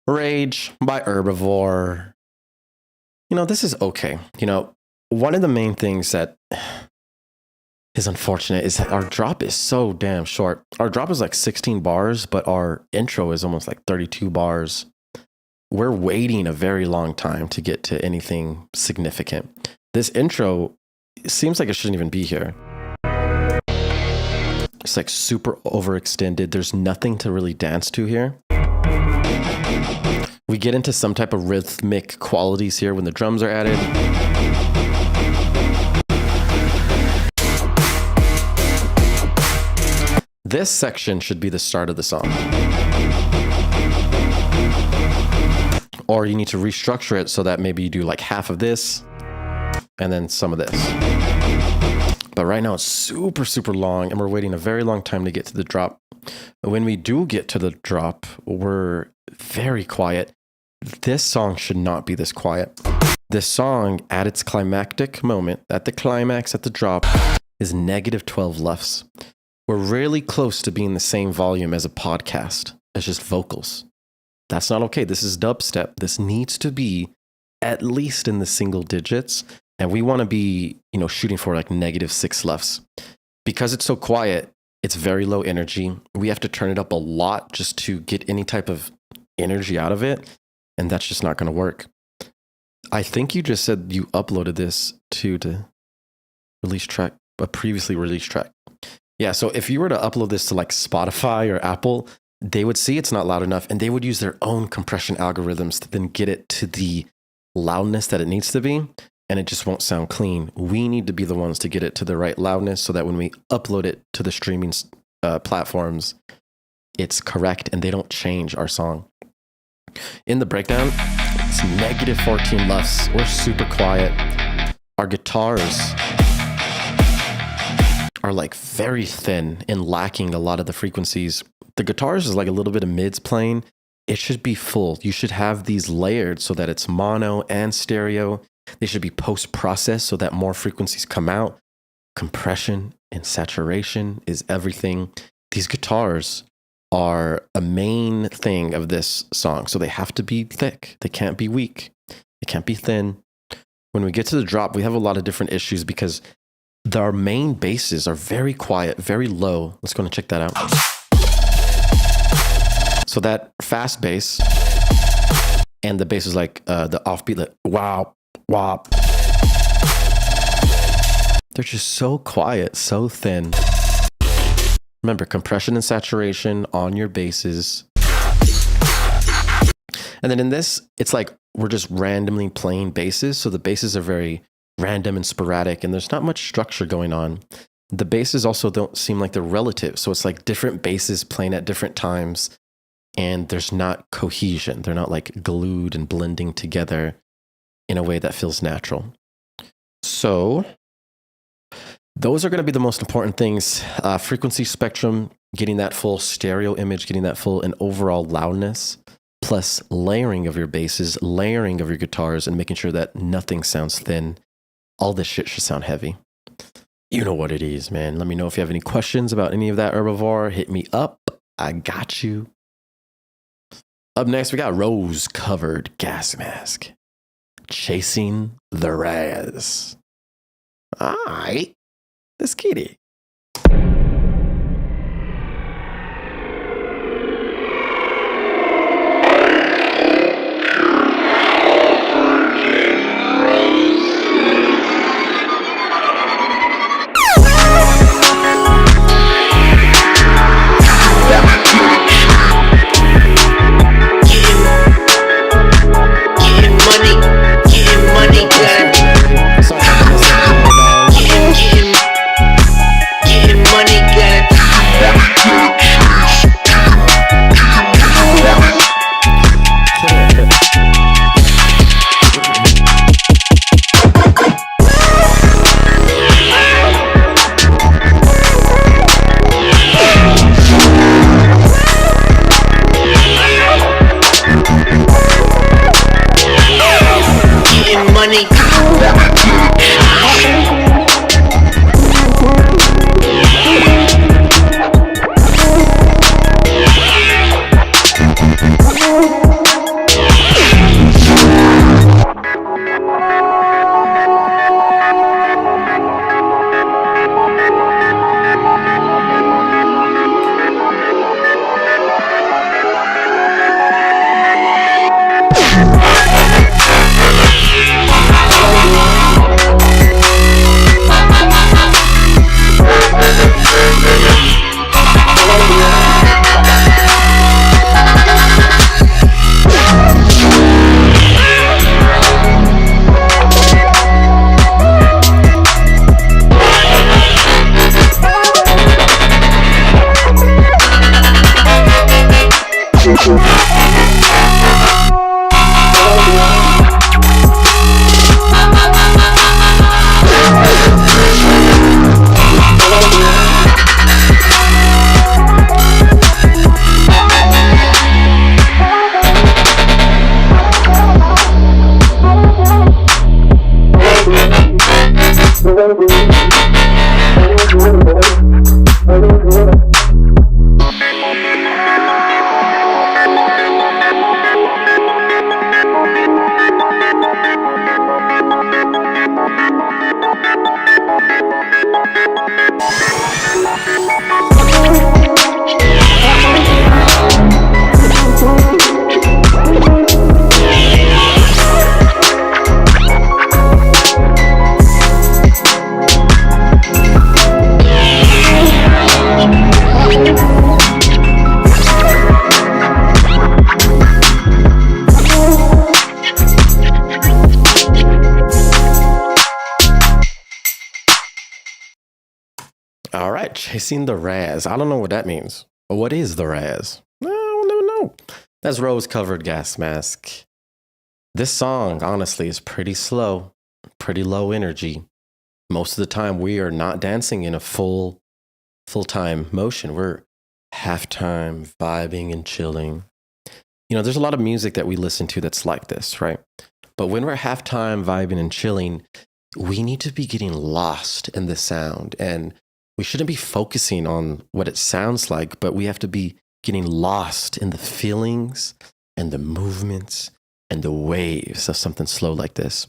Rage by Herbivore. You know, this is okay. You know, one of the main things that is unfortunate is that our drop is so damn short. Our drop is like 16 bars, but our intro is almost like 32 bars. We're waiting a very long time to get to anything significant. This intro seems like it shouldn't even be here. It's like super overextended. There's nothing to really dance to here. We get into some type of rhythmic qualities here when the drums are added. This section should be the start of the song. Or you need to restructure it so that maybe you do like half of this and then some of this. But right now it's super, super long and we're waiting a very long time to get to the drop. When we do get to the drop, we're very quiet. This song should not be this quiet. This song at its climactic moment, at the climax, at the drop, is negative 12 LUFS. We're really close to being the same volume as a podcast. It's just vocals. That's not okay. This is dubstep. This needs to be at least in the single digits. And we want to be, you know, shooting for like negative 6 LUFS. Because it's so quiet, it's very low energy. We have to turn it up a lot just to get any type of energy out of it. And that's just not going to work. I think you just said you uploaded this to the release track, a previously released track. Yeah, so if you were to upload this to like Spotify or Apple, they would see it's not loud enough and they would use their own compression algorithms to then get it to the loudness that it needs to be. And it just won't sound clean. We need to be the ones to get it to the right loudness so that when we upload it to the streaming platforms, it's correct and they don't change our song. In the breakdown, it's negative 14 LUFS. We're super quiet. Our guitars are like very thin and lacking a lot of the frequencies. The guitars is like a little bit of mids playing. It should be full. You should have these layered so that it's mono and stereo. They should be post-processed so that more frequencies come out. Compression and saturation is everything. These guitars are a main thing of this song. So they have to be thick. They can't be weak. They can't be thin. When we get to the drop, we have a lot of different issues because our main basses are very quiet, very low. Let's go and check that out. So that fast bass and the bass is like the offbeat, like wow, wop. They're just so quiet, so thin. Remember, compression and saturation on your basses. And then in this, it's like we're just randomly playing basses. So the basses are very random and sporadic, and there's not much structure going on. The basses also don't seem like they're relative. So it's like different basses playing at different times, and there's not cohesion. They're not like glued and blending together in a way that feels natural. So those are going to be the most important things. Frequency spectrum, getting that full stereo image, getting that full and overall loudness, plus layering of your basses, layering of your guitars, and making sure that nothing sounds thin. All this shit should sound heavy. You know what it is, man. Let me know if you have any questions about any of that, Herbivore. Hit me up. I got you. Up next, we got rose-covered gas mask. Chasing the Raz. All right. Let's get it. All right, chasing the Raz. I don't know what that means. What is the Raz? No, I don't know. That's Rose Covered Gas Mask. This song, honestly, is pretty slow, pretty low energy. Most of the time, we are not dancing in a full-time motion. We're halftime vibing and chilling. You know, there's a lot of music that we listen to that's like this, right? But when we're halftime vibing and chilling, we need to be getting lost in the sound, and we shouldn't be focusing on what it sounds like, but we have to be getting lost in the feelings and the movements and the waves of something slow like this.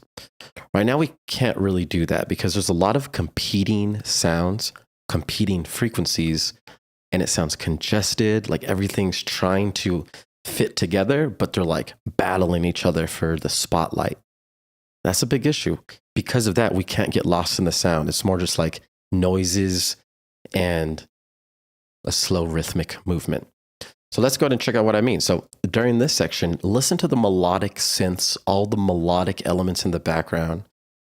Right now, we can't really do that because there's a lot of competing sounds, competing frequencies, and it sounds congested, like everything's trying to fit together, but they're like battling each other for the spotlight. That's a big issue. Because of that, we can't get lost in the sound. It's more just like noises and a slow rhythmic movement. So let's go ahead and check out what I mean. So during this section, listen to the melodic synths, all the melodic elements in the background.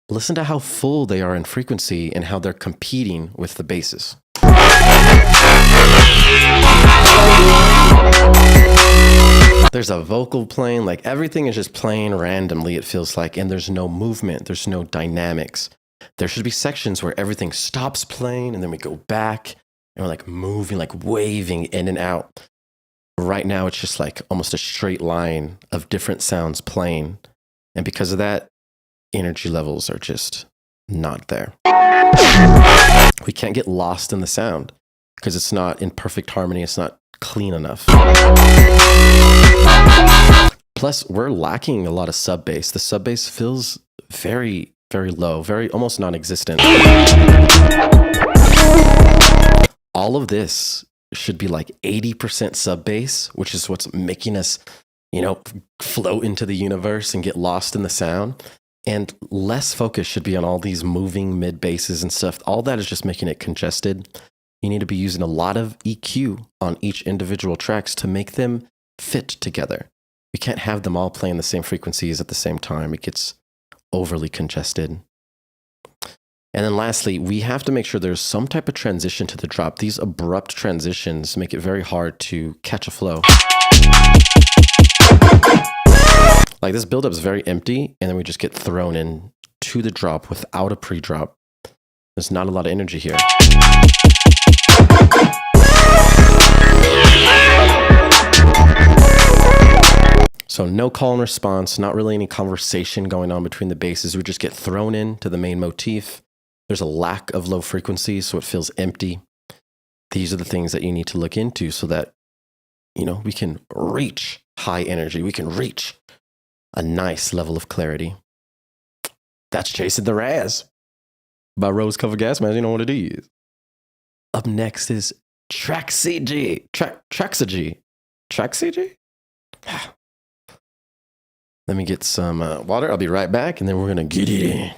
Listen to how full they are in frequency and how they're competing with the basses. There's a vocal playing, like everything is just playing randomly, it feels like, and there's no movement, there's no dynamics. There should be sections where everything stops playing and then we go back and we're like moving, like waving in and out. Right now, it's just like almost a straight line of different sounds playing. And because of that, energy levels are just not there. We can't get lost in the sound because it's not in perfect harmony. It's not clean enough. Plus, we're lacking a lot of sub bass. The sub bass feels very, very low, very almost non-existent. All of this should be like 80% sub bass, which is what's making us, you know, float into the universe and get lost in the sound. And less focus should be on all these moving mid basses and stuff. All that is just making it congested. You need to be using a lot of EQ on each individual tracks to make them fit together. You can't have them all playing the same frequencies at the same time. It gets overly congested. And then lastly, we have to make sure there's some type of transition to the drop. These abrupt transitions make it very hard to catch a flow. Like this buildup is very empty, and then we just get thrown in to the drop without a pre-drop. There's not a lot of energy here. So no call and response, not really any conversation going on between the basses. We just get thrown into the main motif. There's a lack of low frequency, so it feels empty. These are the things that you need to look into so that, you know, we can reach high energy. We can reach a nice level of clarity. That's Chasing the Raz by Rose Covered Gas Mask. You know what it is. Up next is Traxig. Traxig? Let me get some water. I'll be right back, and then we're going to get it in.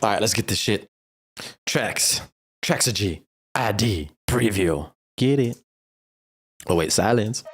All right, let's get this shit. Tracks. Traxogy. ID. Preview. Get it. Oh, wait, silence.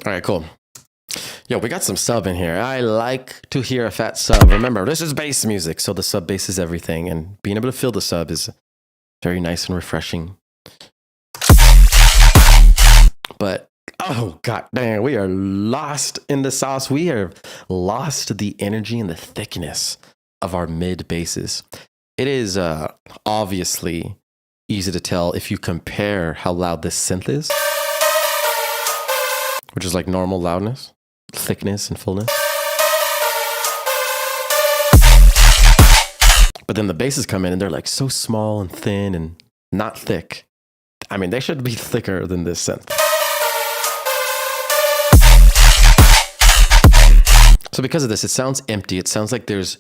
All right, cool. Yo, we got some sub in here. I like to hear a fat sub. Remember, this is bass music, so the sub bass is everything, and being able to feel the sub is very nice and refreshing. But, oh, god damn, we are lost in the sauce. We are lost the energy and the thickness of our mid basses. It is obviously easy to tell if you compare how loud this synth is, which is like normal loudness, thickness, and fullness. But then the basses come in and they're like so small and thin and not thick. I mean, they should be thicker than this synth. So because of this, it sounds empty. It sounds like there's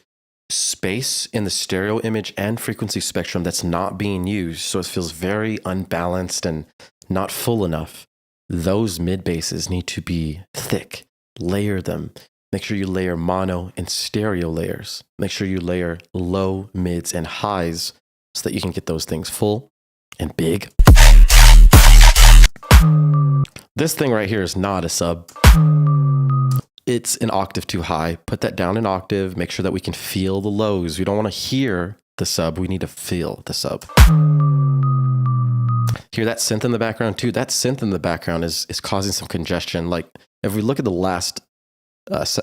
space in the stereo image and frequency spectrum that's not being used. So it feels very unbalanced and not full enough. Those mid basses need to be thick. Layer them. Make sure you layer mono and stereo layers. Make sure you layer low, mids, and highs so that you can get those things full and big. This thing right here is not a sub. It's an octave too high. Put that down an octave. Make sure that we can feel the lows. We don't want to hear the sub. We need to feel the sub. Hear that synth in the background too? That synth in the background is causing some congestion. Like if we look at the last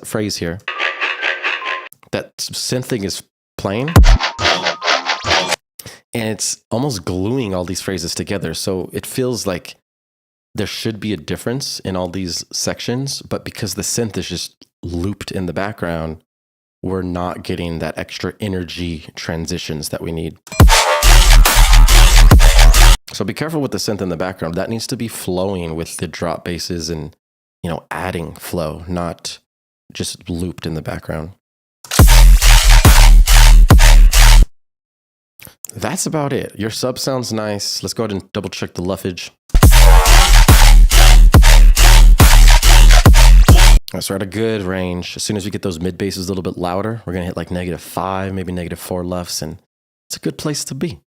phrase here, that synth thing is playing and it's almost gluing all these phrases together. So it feels like there should be a difference in all these sections, but because the synth is just looped in the background, we're not getting that extra energy transitions that we need. So be careful with the synth in the background. That needs to be flowing with the drop basses and, you know, adding flow, not just looped in the background. That's about it. Your sub sounds nice. Let's go ahead and double check the luffage. So we're at a good range. As soon as we get those mid basses a little bit louder, we're gonna hit like -5, maybe -4 lufs, and it's a good place to be.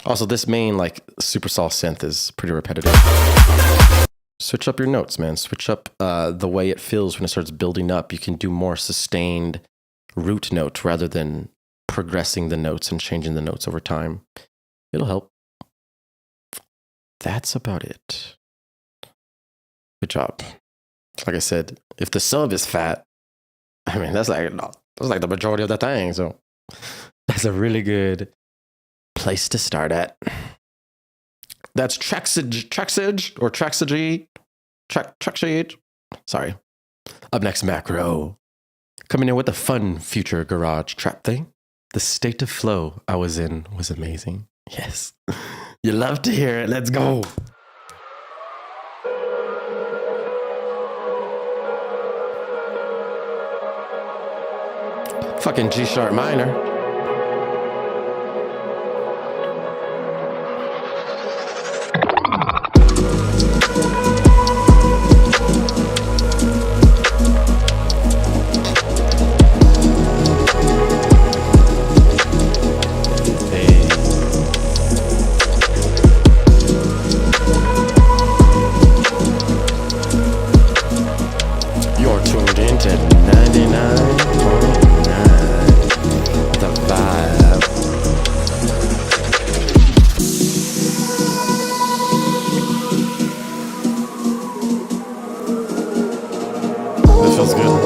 Also, this main like super saw synth is pretty repetitive. Switch up your notes, man. Switch up the way it feels when it starts building up. You can do more sustained root note rather than progressing the notes and changing the notes over time. It'll help. That's about it. Good job. Like I said, if the sub is fat, I mean, that's like the majority of the thing. So that's a really good place to start at. That's Traxogy or Traxogy Track shade. Sorry. Up next, Macro. Coming in with a fun future garage trap thing. The state of flow I was in was amazing. Yes. You love to hear it. Let's go. Fucking G sharp minor. You're tuned into 99.9. The vibe. This feels good.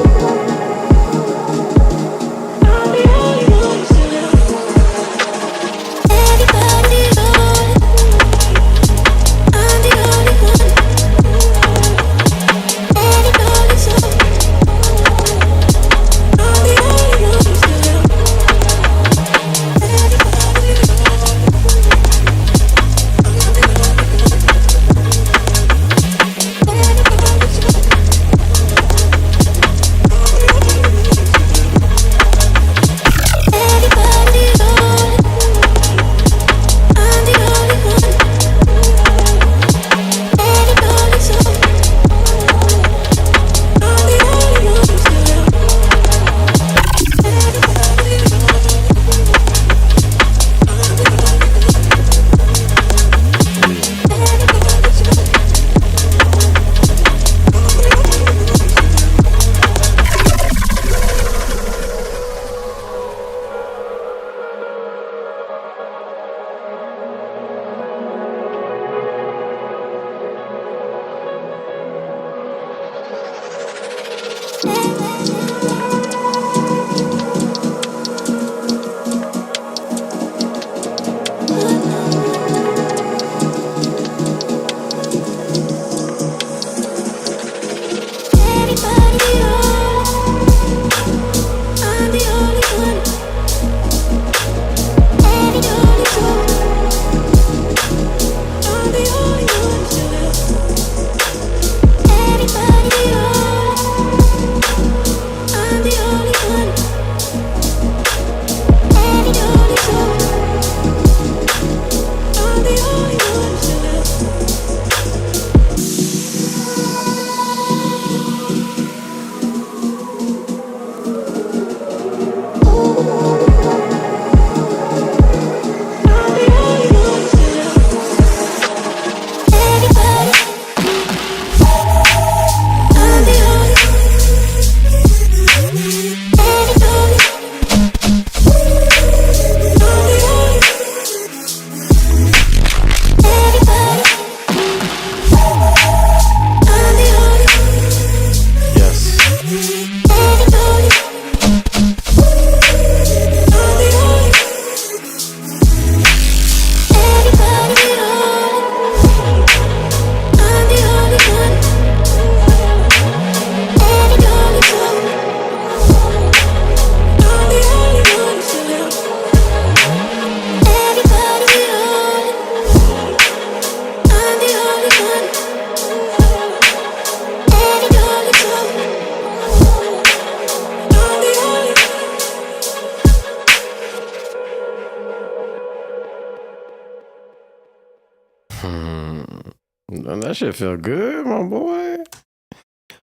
That shit feel good, my boy.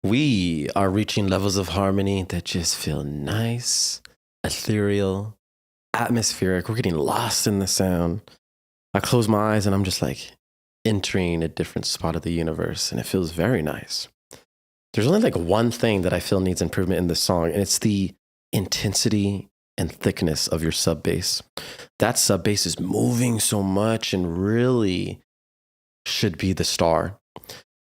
We are reaching levels of harmony that just feel nice, ethereal, atmospheric. We're getting lost in the sound. I close my eyes and I'm just like entering a different spot of the universe, and it feels very nice. There's only like one thing that I feel needs improvement in this song, and it's the intensity and thickness of your sub bass. That sub bass is moving so much and really should be the star.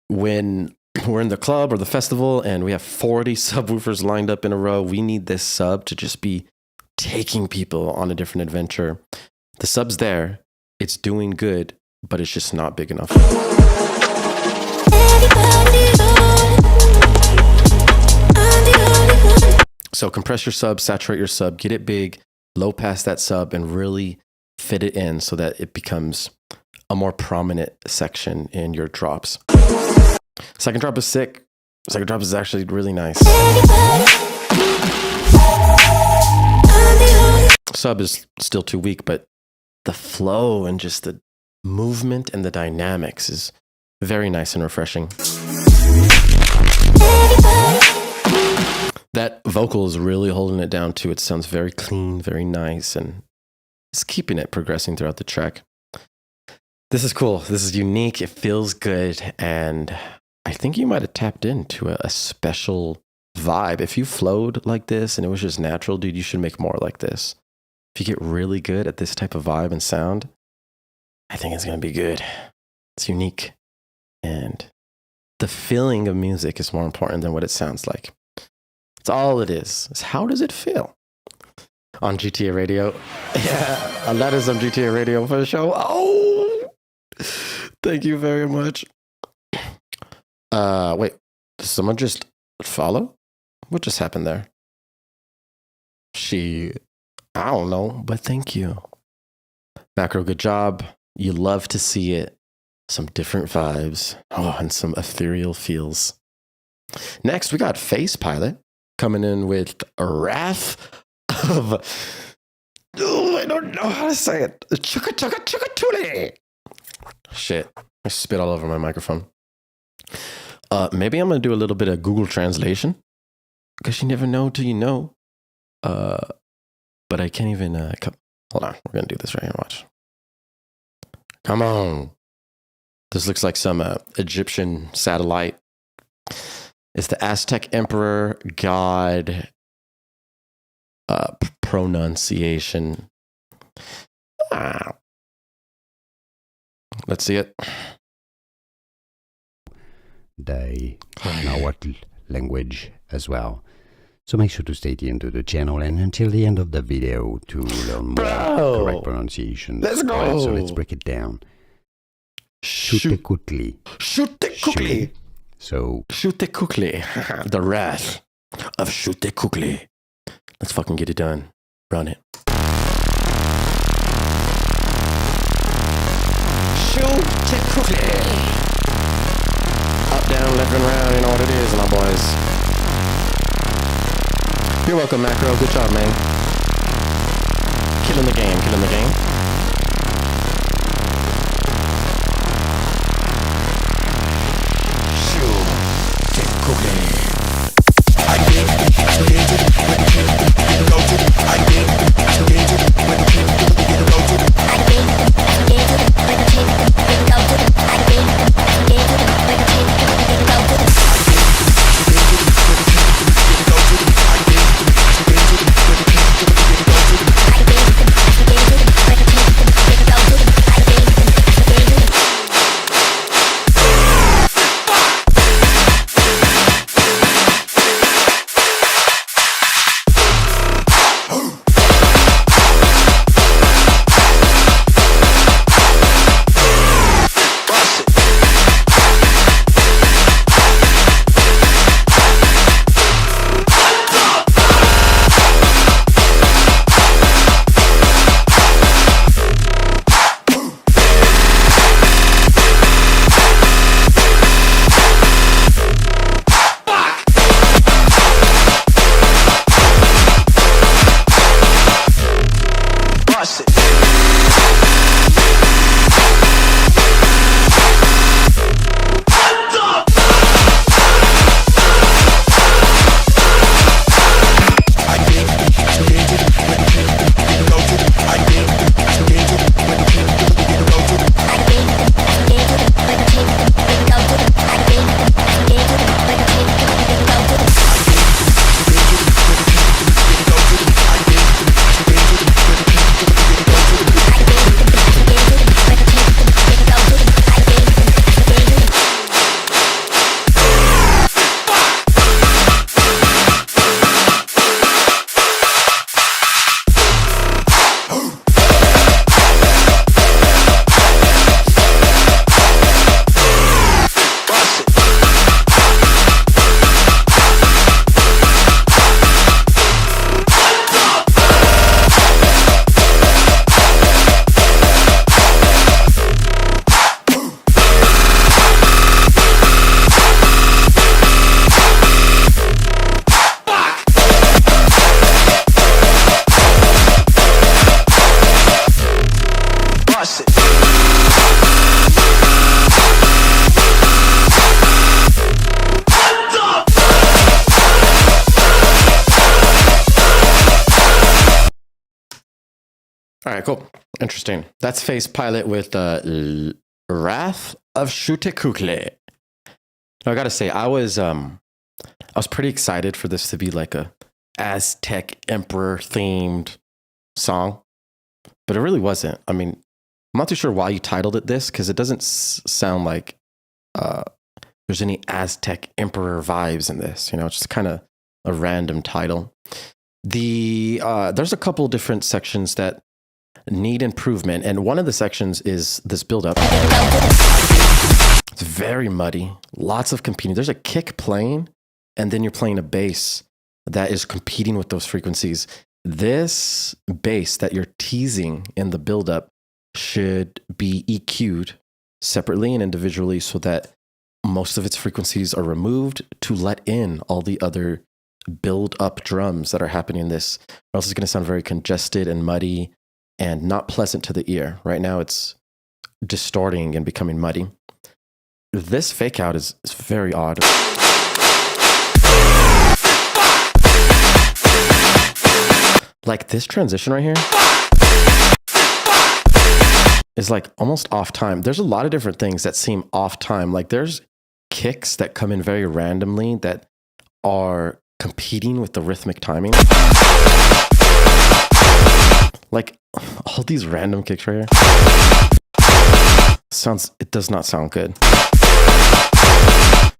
When we're in the club or the festival and we have 40 subwoofers lined up in a row, we need this sub to just be taking people on a different adventure. The sub's there, it's doing good, but it's just not big enough. So compress your sub, saturate your sub, get it big, low pass that sub, and really fit it in so that it becomes a more prominent section in your drops. Second drop is sick. Second drop is actually really nice. Sub is still too weak, but the flow and just the movement and the dynamics is very nice and refreshing. That vocal is really holding it down too. It sounds very clean, very nice, and it's keeping it progressing throughout the track. This is cool. This is unique. It feels good. And I think you might have tapped into a special vibe. If you flowed like this and it was just natural, dude, you should make more like this. If you get really good at this type of vibe and sound, I think it's going to be good. It's unique. And the feeling of music is more important than what it sounds like. That's all it is. It's how does it feel? On GTA Radio. Yeah, that is on GTA Radio for the show. Oh, thank you very much. Wait, did someone just follow? What just happened there? I don't know, but thank you. Macro, good job. You love to see it. Some different vibes. Oh, and some ethereal feels. Next, we got Face Pilot coming in with a wrath of, I don't know how to say it. Chugga chugga chugga toolie. Shit, I spit all over my microphone. Maybe I'm gonna do a little bit of Google translation because you never know till you know. But I can't even. Hold on, we're gonna do this right here. Watch. Come on. This looks like some Egyptian satellite. It's the Aztec Emperor God pronunciation. Let's see it. They know what language as well. So make sure to stay tuned to the channel and until the end of the video to learn more correct pronunciation. Let's go. Right, so let's break it down. Shoot quickly. Shoot quickly. So Shoot quickly. The wrath of shoot quickly. Let's fucking get it done. Run it. Shoot quickly. Up, down, left, and right. You know what it is, my boys. You're welcome, Macro. Good job, man. Killing the game. Killing the game. All right, cool. Interesting. That's Face Pilot with Wrath of Shutekukle. I gotta say, I was pretty excited for this to be like a Aztec Emperor themed song, but it really wasn't. I mean, I'm not too sure why you titled it this, because it doesn't sound like there's any Aztec Emperor vibes in this. You know, it's just kind of a random title. There's a couple different sections that need improvement, and one of the sections is this build-up. It's very muddy, lots of competing. There's a kick playing, and then you're playing a bass that is competing with those frequencies. This bass that you're teasing in the build-up should be EQ'd separately and individually so that most of its frequencies are removed to let in all the other build-up drums that are happening in this, or else it's going to sound very congested and muddy and not pleasant to the ear. Right now it's distorting and becoming muddy. This fake out is very odd. Like this transition right here is like almost off time. There's a lot of different things that seem off time. Like there's kicks that come in very randomly that are competing with the rhythmic timing. Like all these random kicks right here. It does not sound good.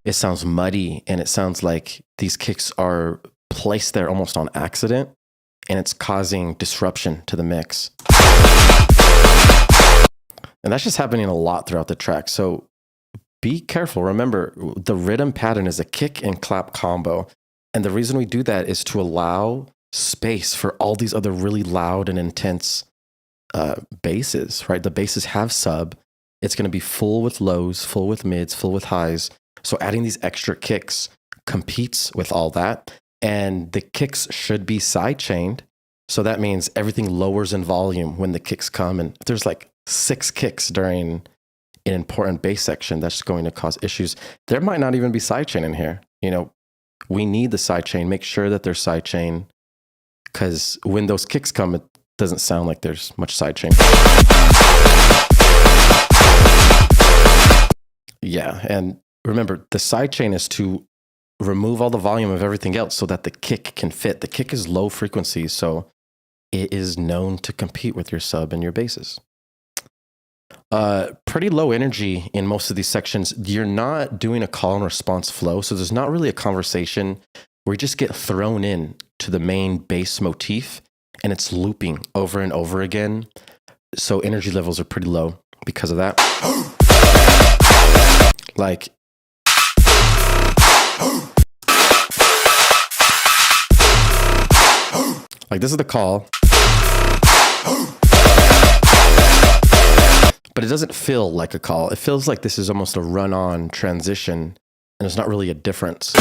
It sounds muddy, and it sounds like these kicks are placed there almost on accident, and it's causing disruption to the mix. And that's just happening a lot throughout the track. So be careful. Remember, the rhythm pattern is a kick and clap combo. And the reason we do that is to allow space for all these other really loud and intense basses, right? The basses have sub. It's going to be full with lows, full with mids, full with highs. So adding these extra kicks competes with all that. And the kicks should be side-chained. So that means everything lowers in volume when the kicks come. And if there's like 6 kicks during an important bass section, that's going to cause issues. There might not even be sidechain in here. You know, we need the sidechain. Make sure that there's sidechain, because when those kicks come, it doesn't sound like there's much sidechain. Yeah, and remember, the sidechain is to remove all the volume of everything else so that the kick can fit. The kick is low frequency, so it is known to compete with your sub and your basses. Pretty low energy in most of these sections. You're not doing a call and response flow, so there's not really a conversation where you just get thrown in to the main bass motif and it's looping over and over again. So energy levels are pretty low because of that. Like, this is the call. But it doesn't feel like a call. It feels like this is almost a run-on transition, and there's not really a difference.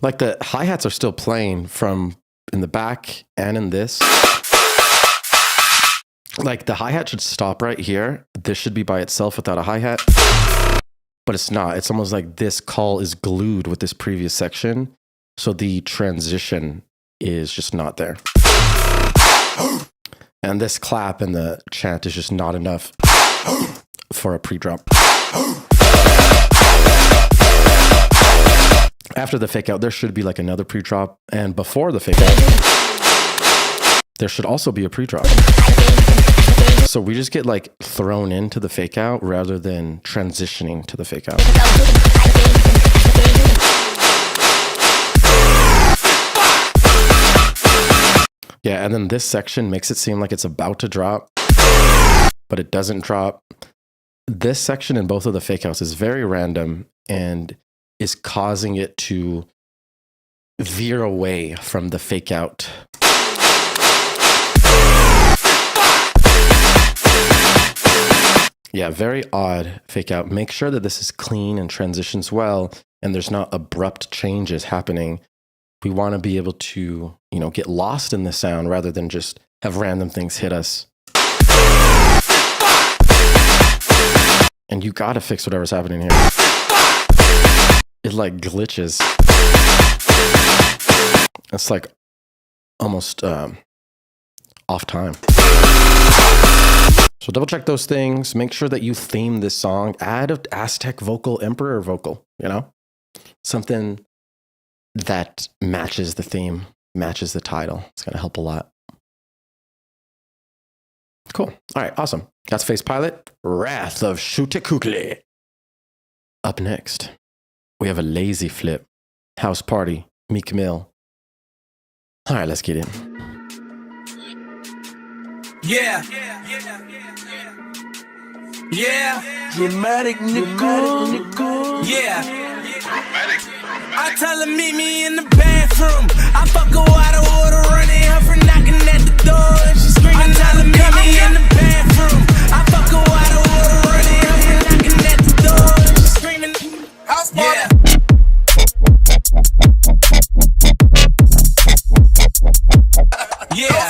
Like the hi-hats are still playing from in the back and in this. Like the hi-hat should stop right here. This should be by itself without a hi-hat. But it's not. It's almost like this call is glued with this previous section. So the transition is just not there. And this clap and the chant is just not enough for a pre-drop. After the fake out, there should be like another pre-drop. And before the fake out, there should also be a pre-drop. So we just get like thrown into the fake out rather than transitioning to the fake out. Yeah, and then this section makes it seem like it's about to drop, but it doesn't drop. This section in both of the fake outs is very random and is causing it to veer away from the fake out. Yeah, very odd fake out. Make sure that this is clean and transitions well and there's not abrupt changes happening. We want to be able to, you know, get lost in the sound rather than just have random things hit us. And you gotta fix whatever's happening here. It like glitches. It's like almost off time. So double check those things. Make sure that you theme this song. Add an Aztec vocal, Emperor vocal, you know? Something that matches the theme, matches the title. It's going to help a lot. Cool. All right, awesome. That's Face Pilot, Wrath of Shutekukle. Up next, we have a Lazy Flip, House Party, Meek Mill. All right, let's get in. Yeah. Yeah. Dramatic nigga. Yeah. I tell her meet me in the bathroom. I fuck her out of order, running her for knocking at the door. And she screaming, I tell her meet me in the bathroom. I fuck her out of order, running her for knocking at the door. And she screaming, house party. Yeah.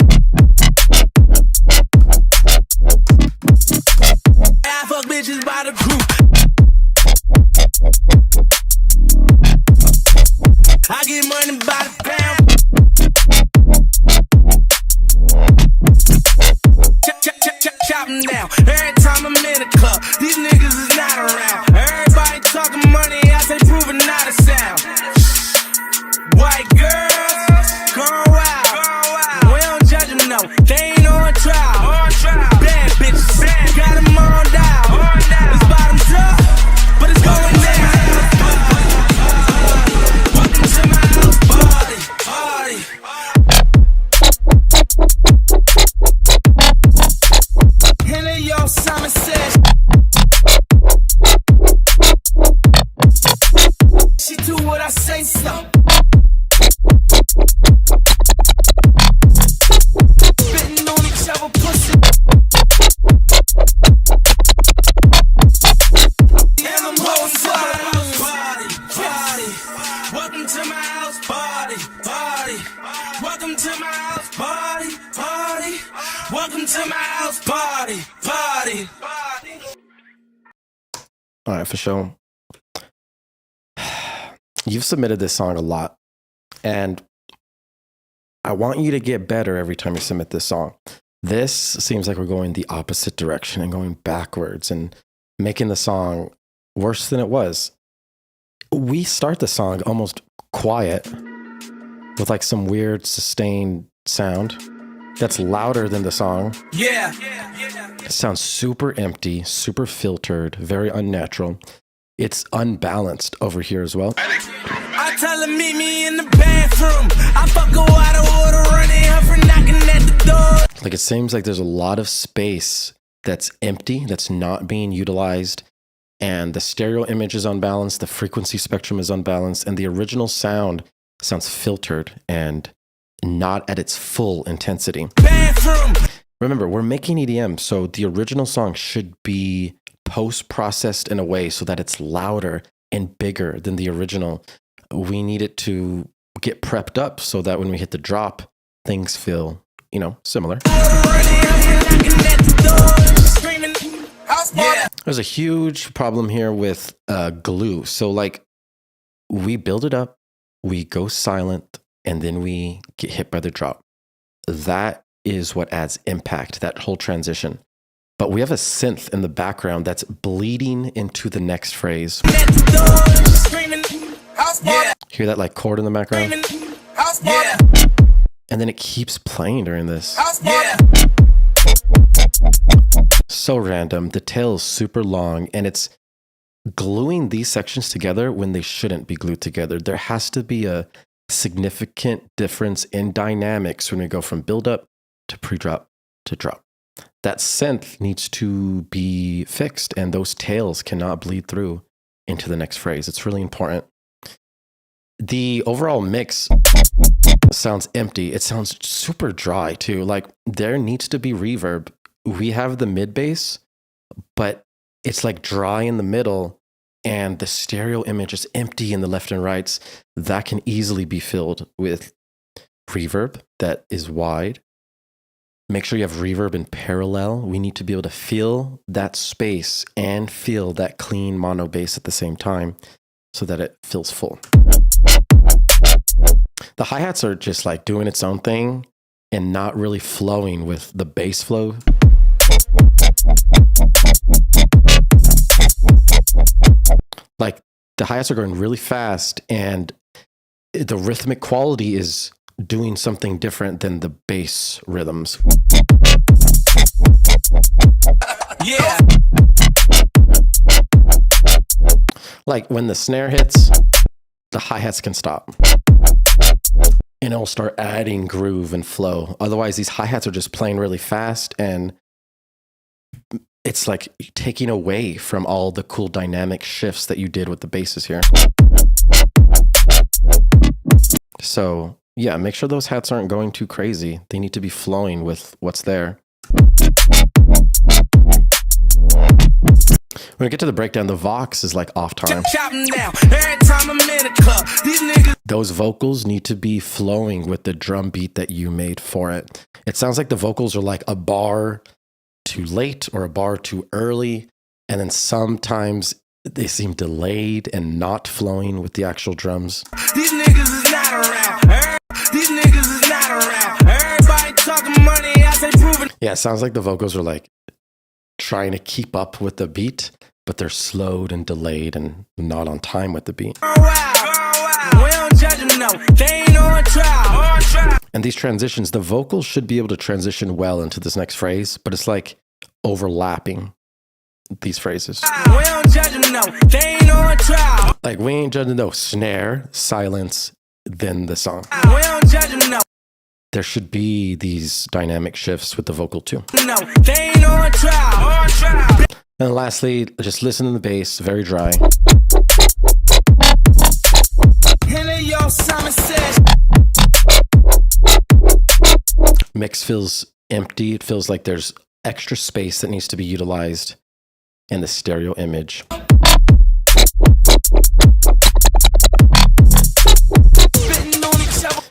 I fuck bitches by the group. I get money by the pound. Chop them down. Every time I'm in a club, these niggas is not around. Everybody talking money, I say proving not a sound. White girls, gone wild. We don't judge them, no. They ain't on trial. Bad bitches, got them on dial. It's bottoms up, but it's going down. Welcome to my house party, party. Henny, yo, Simon says she do what I say so. Spitting on each other, pussy. And I'm hoes party, party. Welcome to my house party, party. Welcome to my house party, party. Welcome to my house party, party. All right, for sure. You've submitted this song a lot, and I want you to get better every time you submit this song. This seems like we're going the opposite direction and going backwards and making the song worse than it was. We start the song almost quiet with like some weird sustained sound that's louder than the song. Yeah. It sounds super empty, super filtered, very unnatural. It's unbalanced over here as well. I tell her meet me in the bathroom. I fuck her out of order, running her for knocking at the door. Like it seems like there's a lot of space that's empty, that's not being utilized. And the stereo image is unbalanced, the frequency spectrum is unbalanced, and the original sound sounds filtered and not at its full intensity. Bathroom. Remember, we're making EDM, so the original song should be post-processed in a way so that it's louder and bigger than the original. We need it to get prepped up so that when we hit the drop, things feel, you know, similar. There's a huge problem here with glue. So like we build it up, we go silent, and then we get hit by the drop. That is what adds impact, that whole transition. But we have a synth in the background that's bleeding into the next phrase. Hear that like chord in the background? And then it keeps playing during this. So random. The tail is super long and it's gluing these sections together when they shouldn't be glued together. There has to be a significant difference in dynamics when we go from build up to pre-drop to drop. That synth needs to be fixed and those tails cannot bleed through into the next phrase. It's really important. The overall mix sounds empty. It sounds super dry too. Like there needs to be reverb. We have the mid bass, but it's like dry in the middle and the stereo image is empty in the left and rights. That can easily be filled with reverb that is wide. Make sure you have reverb in parallel. We need to be able to feel that space and feel that clean mono bass at the same time so that it feels full. The hi-hats are just like doing its own thing and not really flowing with the bass flow. Like the hi-hats are going really fast and the rhythmic quality is doing something different than the bass rhythms. Yeah. Like when the snare hits, the hi-hats can stop. And it'll start adding groove and flow. Otherwise, these hi-hats are just playing really fast and it's like taking away from all the cool dynamic shifts that you did with the basses here. So yeah, make sure those hats aren't going too crazy. They need to be flowing with what's there. When we get to the breakdown, the Vox is like off time. Those vocals need to be flowing with the drum beat that you made for it. It sounds like the vocals are like a bar too late or a bar too early. And then sometimes they seem delayed and not flowing with the actual drums. These niggas is not around. These niggas is not around. Everybody talking money, I say proving. Yeah, it sounds like the vocals are like trying to keep up with the beat, but they're slowed and delayed and not on time with the beat. We don't judge them, no. They ain't on trial. And these transitions, the vocals should be able to transition well into this next phrase, but it's like overlapping these phrases. We don't judge them, no. They ain't on trial. Like we ain't judging, no. Snare, silence, then the song. We don't judge them, no. There should be these dynamic shifts with the vocal too. No, they ain't on trial. And lastly, just listen to the bass, very dry. Mix feels empty. It feels like there's extra space that needs to be utilized in the stereo image.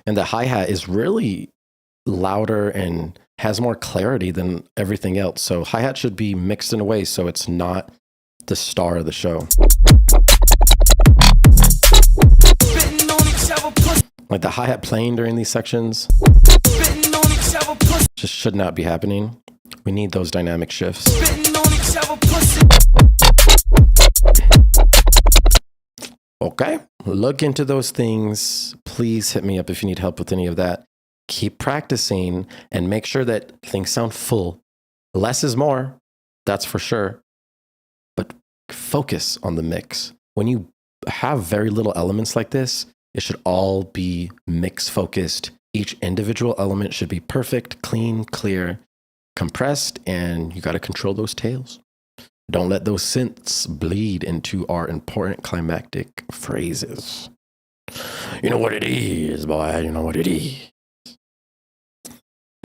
And the hi-hat is really louder and has more clarity than everything else. So hi-hat should be mixed in a way so it's not the star of the show. Like the hi-hat playing during these sections just should not be happening. We need those dynamic shifts. Okay, look into those things. Please hit me up if you need help with any of that. Keep practicing and make sure that things sound full. Less is more, that's for sure. But focus on the mix. When you have very little elements like this, it should all be mix focused. Each individual element should be perfect, clean, clear, compressed, and you got to control those tails. Don't let those synths bleed into our important climactic phrases. You know what it is, boy. You know what it is.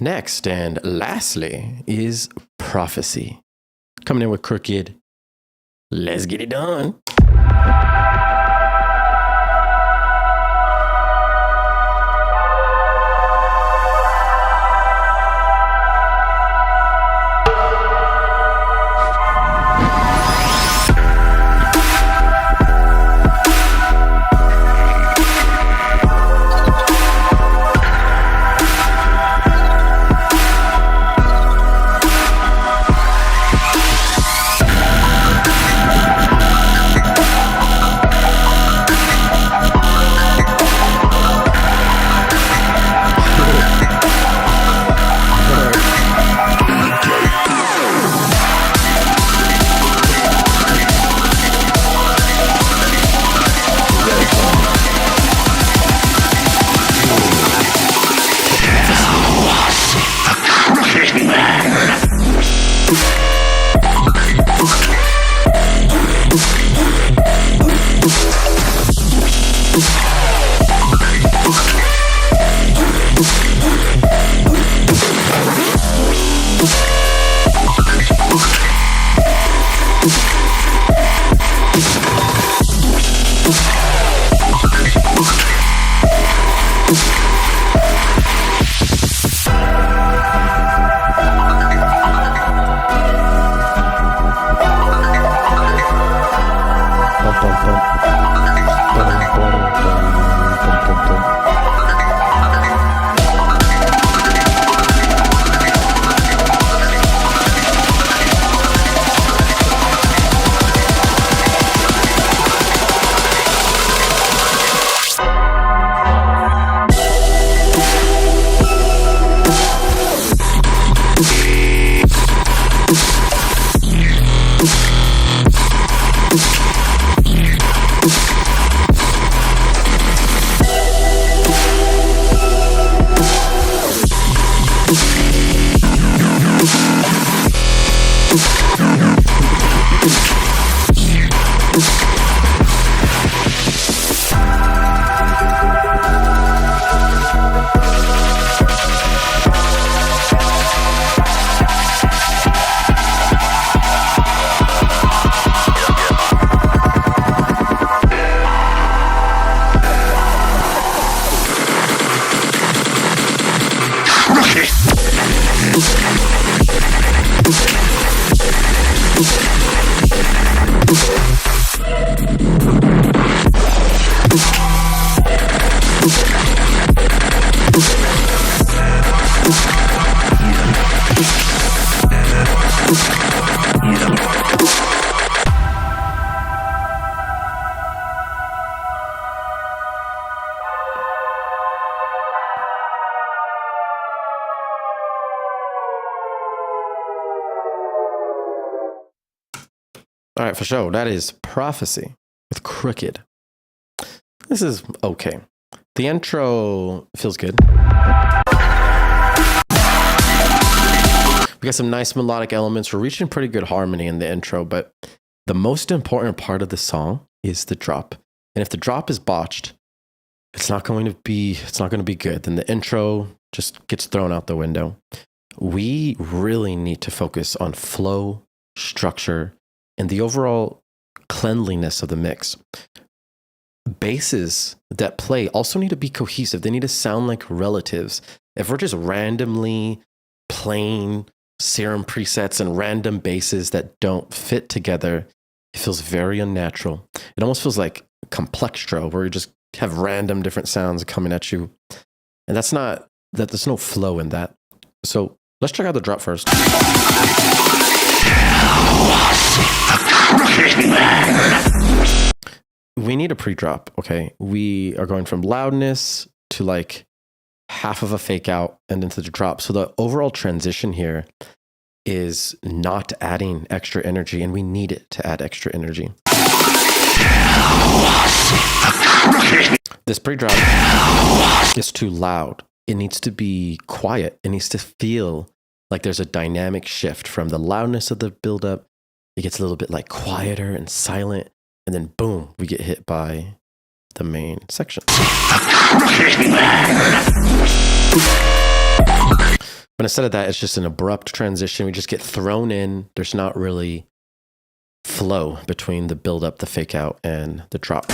Next and lastly is prophecy. Coming in with Crooked. Let's get it done. All right, for sure. That is Prophecy with Crooked. This is okay. The intro feels good. We got some nice melodic elements. We're reaching pretty good harmony in the intro, but the most important part of the song is the drop. And if the drop is botched, it's not going to be good. Then the intro just gets thrown out the window. We really need to focus on flow, structure, and the overall cleanliness of the mix. Basses that play also need to be cohesive. They need to sound like relatives. If we're just randomly playing serum presets and random basses that don't fit together, it feels very unnatural. It almost feels like complextro, where you just have random different sounds coming at you. And there's no flow in that. So let's check out the drop first. We need a pre-drop, okay? We are going from loudness to like half of a fake out and into the drop. So the overall transition here is not adding extra energy, and we need it to add extra energy. This pre-drop is too loud. It needs to be quiet. It needs to feel like there's a dynamic shift from the loudness of the buildup. It gets a little bit like quieter and silent, and then boom, we get hit by the main section. But instead of that, it's just an abrupt transition. We just get thrown in. There's not really flow between the buildup, the fake out, and the drop.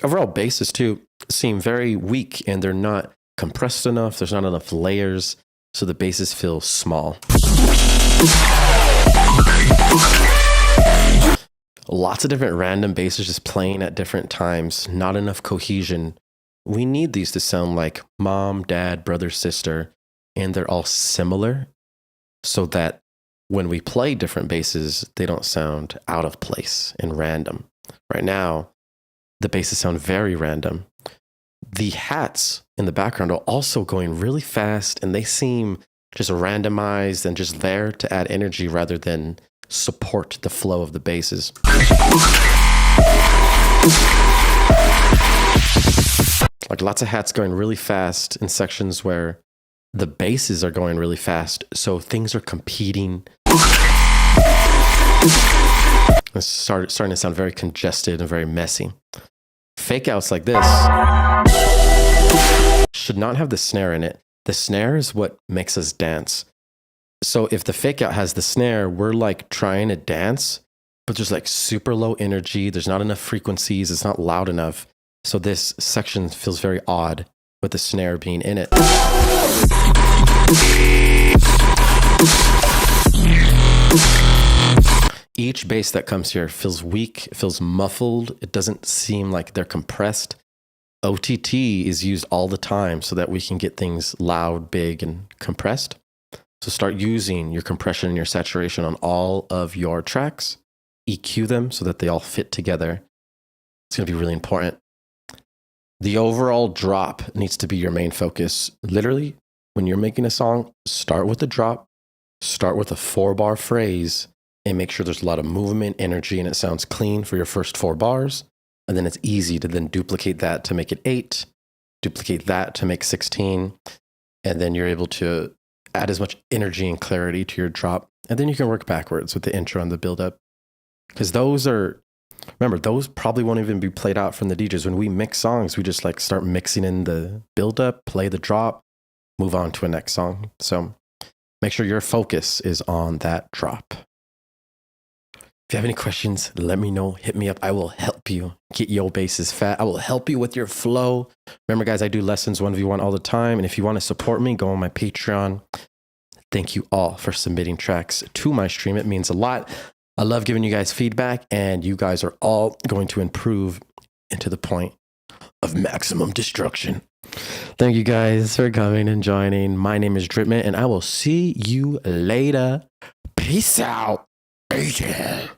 Overall, basses too seem very weak, and they're not compressed enough. There's not enough layers, so the basses feel small. Lots of different random basses just playing at different times, not enough cohesion. We need these to sound like mom, dad, brother, sister, and they're all similar so that when we play different basses, they don't sound out of place and random. Right now, the basses sound very random. The hats in the background are also going really fast, and they seem just randomized and just there to add energy rather than support the flow of the basses. Like lots of hats going really fast in sections where the basses are going really fast, so things are competing. It's starting to sound very congested and very messy. Fake outs like this should not have the snare in it. The snare is what makes us dance. So if the fake out has the snare, we're like trying to dance, but there's like super low energy. There's not enough frequencies. It's not loud enough. So this section feels very odd with the snare being in it. Each bass that comes here feels weak, it feels muffled. It doesn't seem like they're compressed. OTT is used all the time so that we can get things loud, big, and compressed. So start using your compression and your saturation on all of your tracks. EQ them so that they all fit together. It's going to be really important. The overall drop needs to be your main focus. Literally, when you're making a song, start with the drop, start with a 4-bar phrase, and make sure there's a lot of movement, energy, and it sounds clean for your first 4 bars. And then it's easy to then duplicate that to make it 8, duplicate that to make 16, and then you're able to add as much energy and clarity to your drop. And then you can work backwards with the intro and the build-up. Because those probably won't even be played out from the DJs. When we mix songs, we just like start mixing in the build-up, play the drop, move on to a next song. So make sure your focus is on that drop. If you have any questions, let me know. Hit me up. I will help you get your basses fat. I will help you with your flow. Remember, guys, I do lessons 1v1 all the time. And if you want to support me, go on my Patreon. Thank you all for submitting tracks to my stream. It means a lot. I love giving you guys feedback, and you guys are all going to improve into the point of maximum destruction. Thank you guys for coming and joining. My name is Dripment, and I will see you later. Peace out. AJ.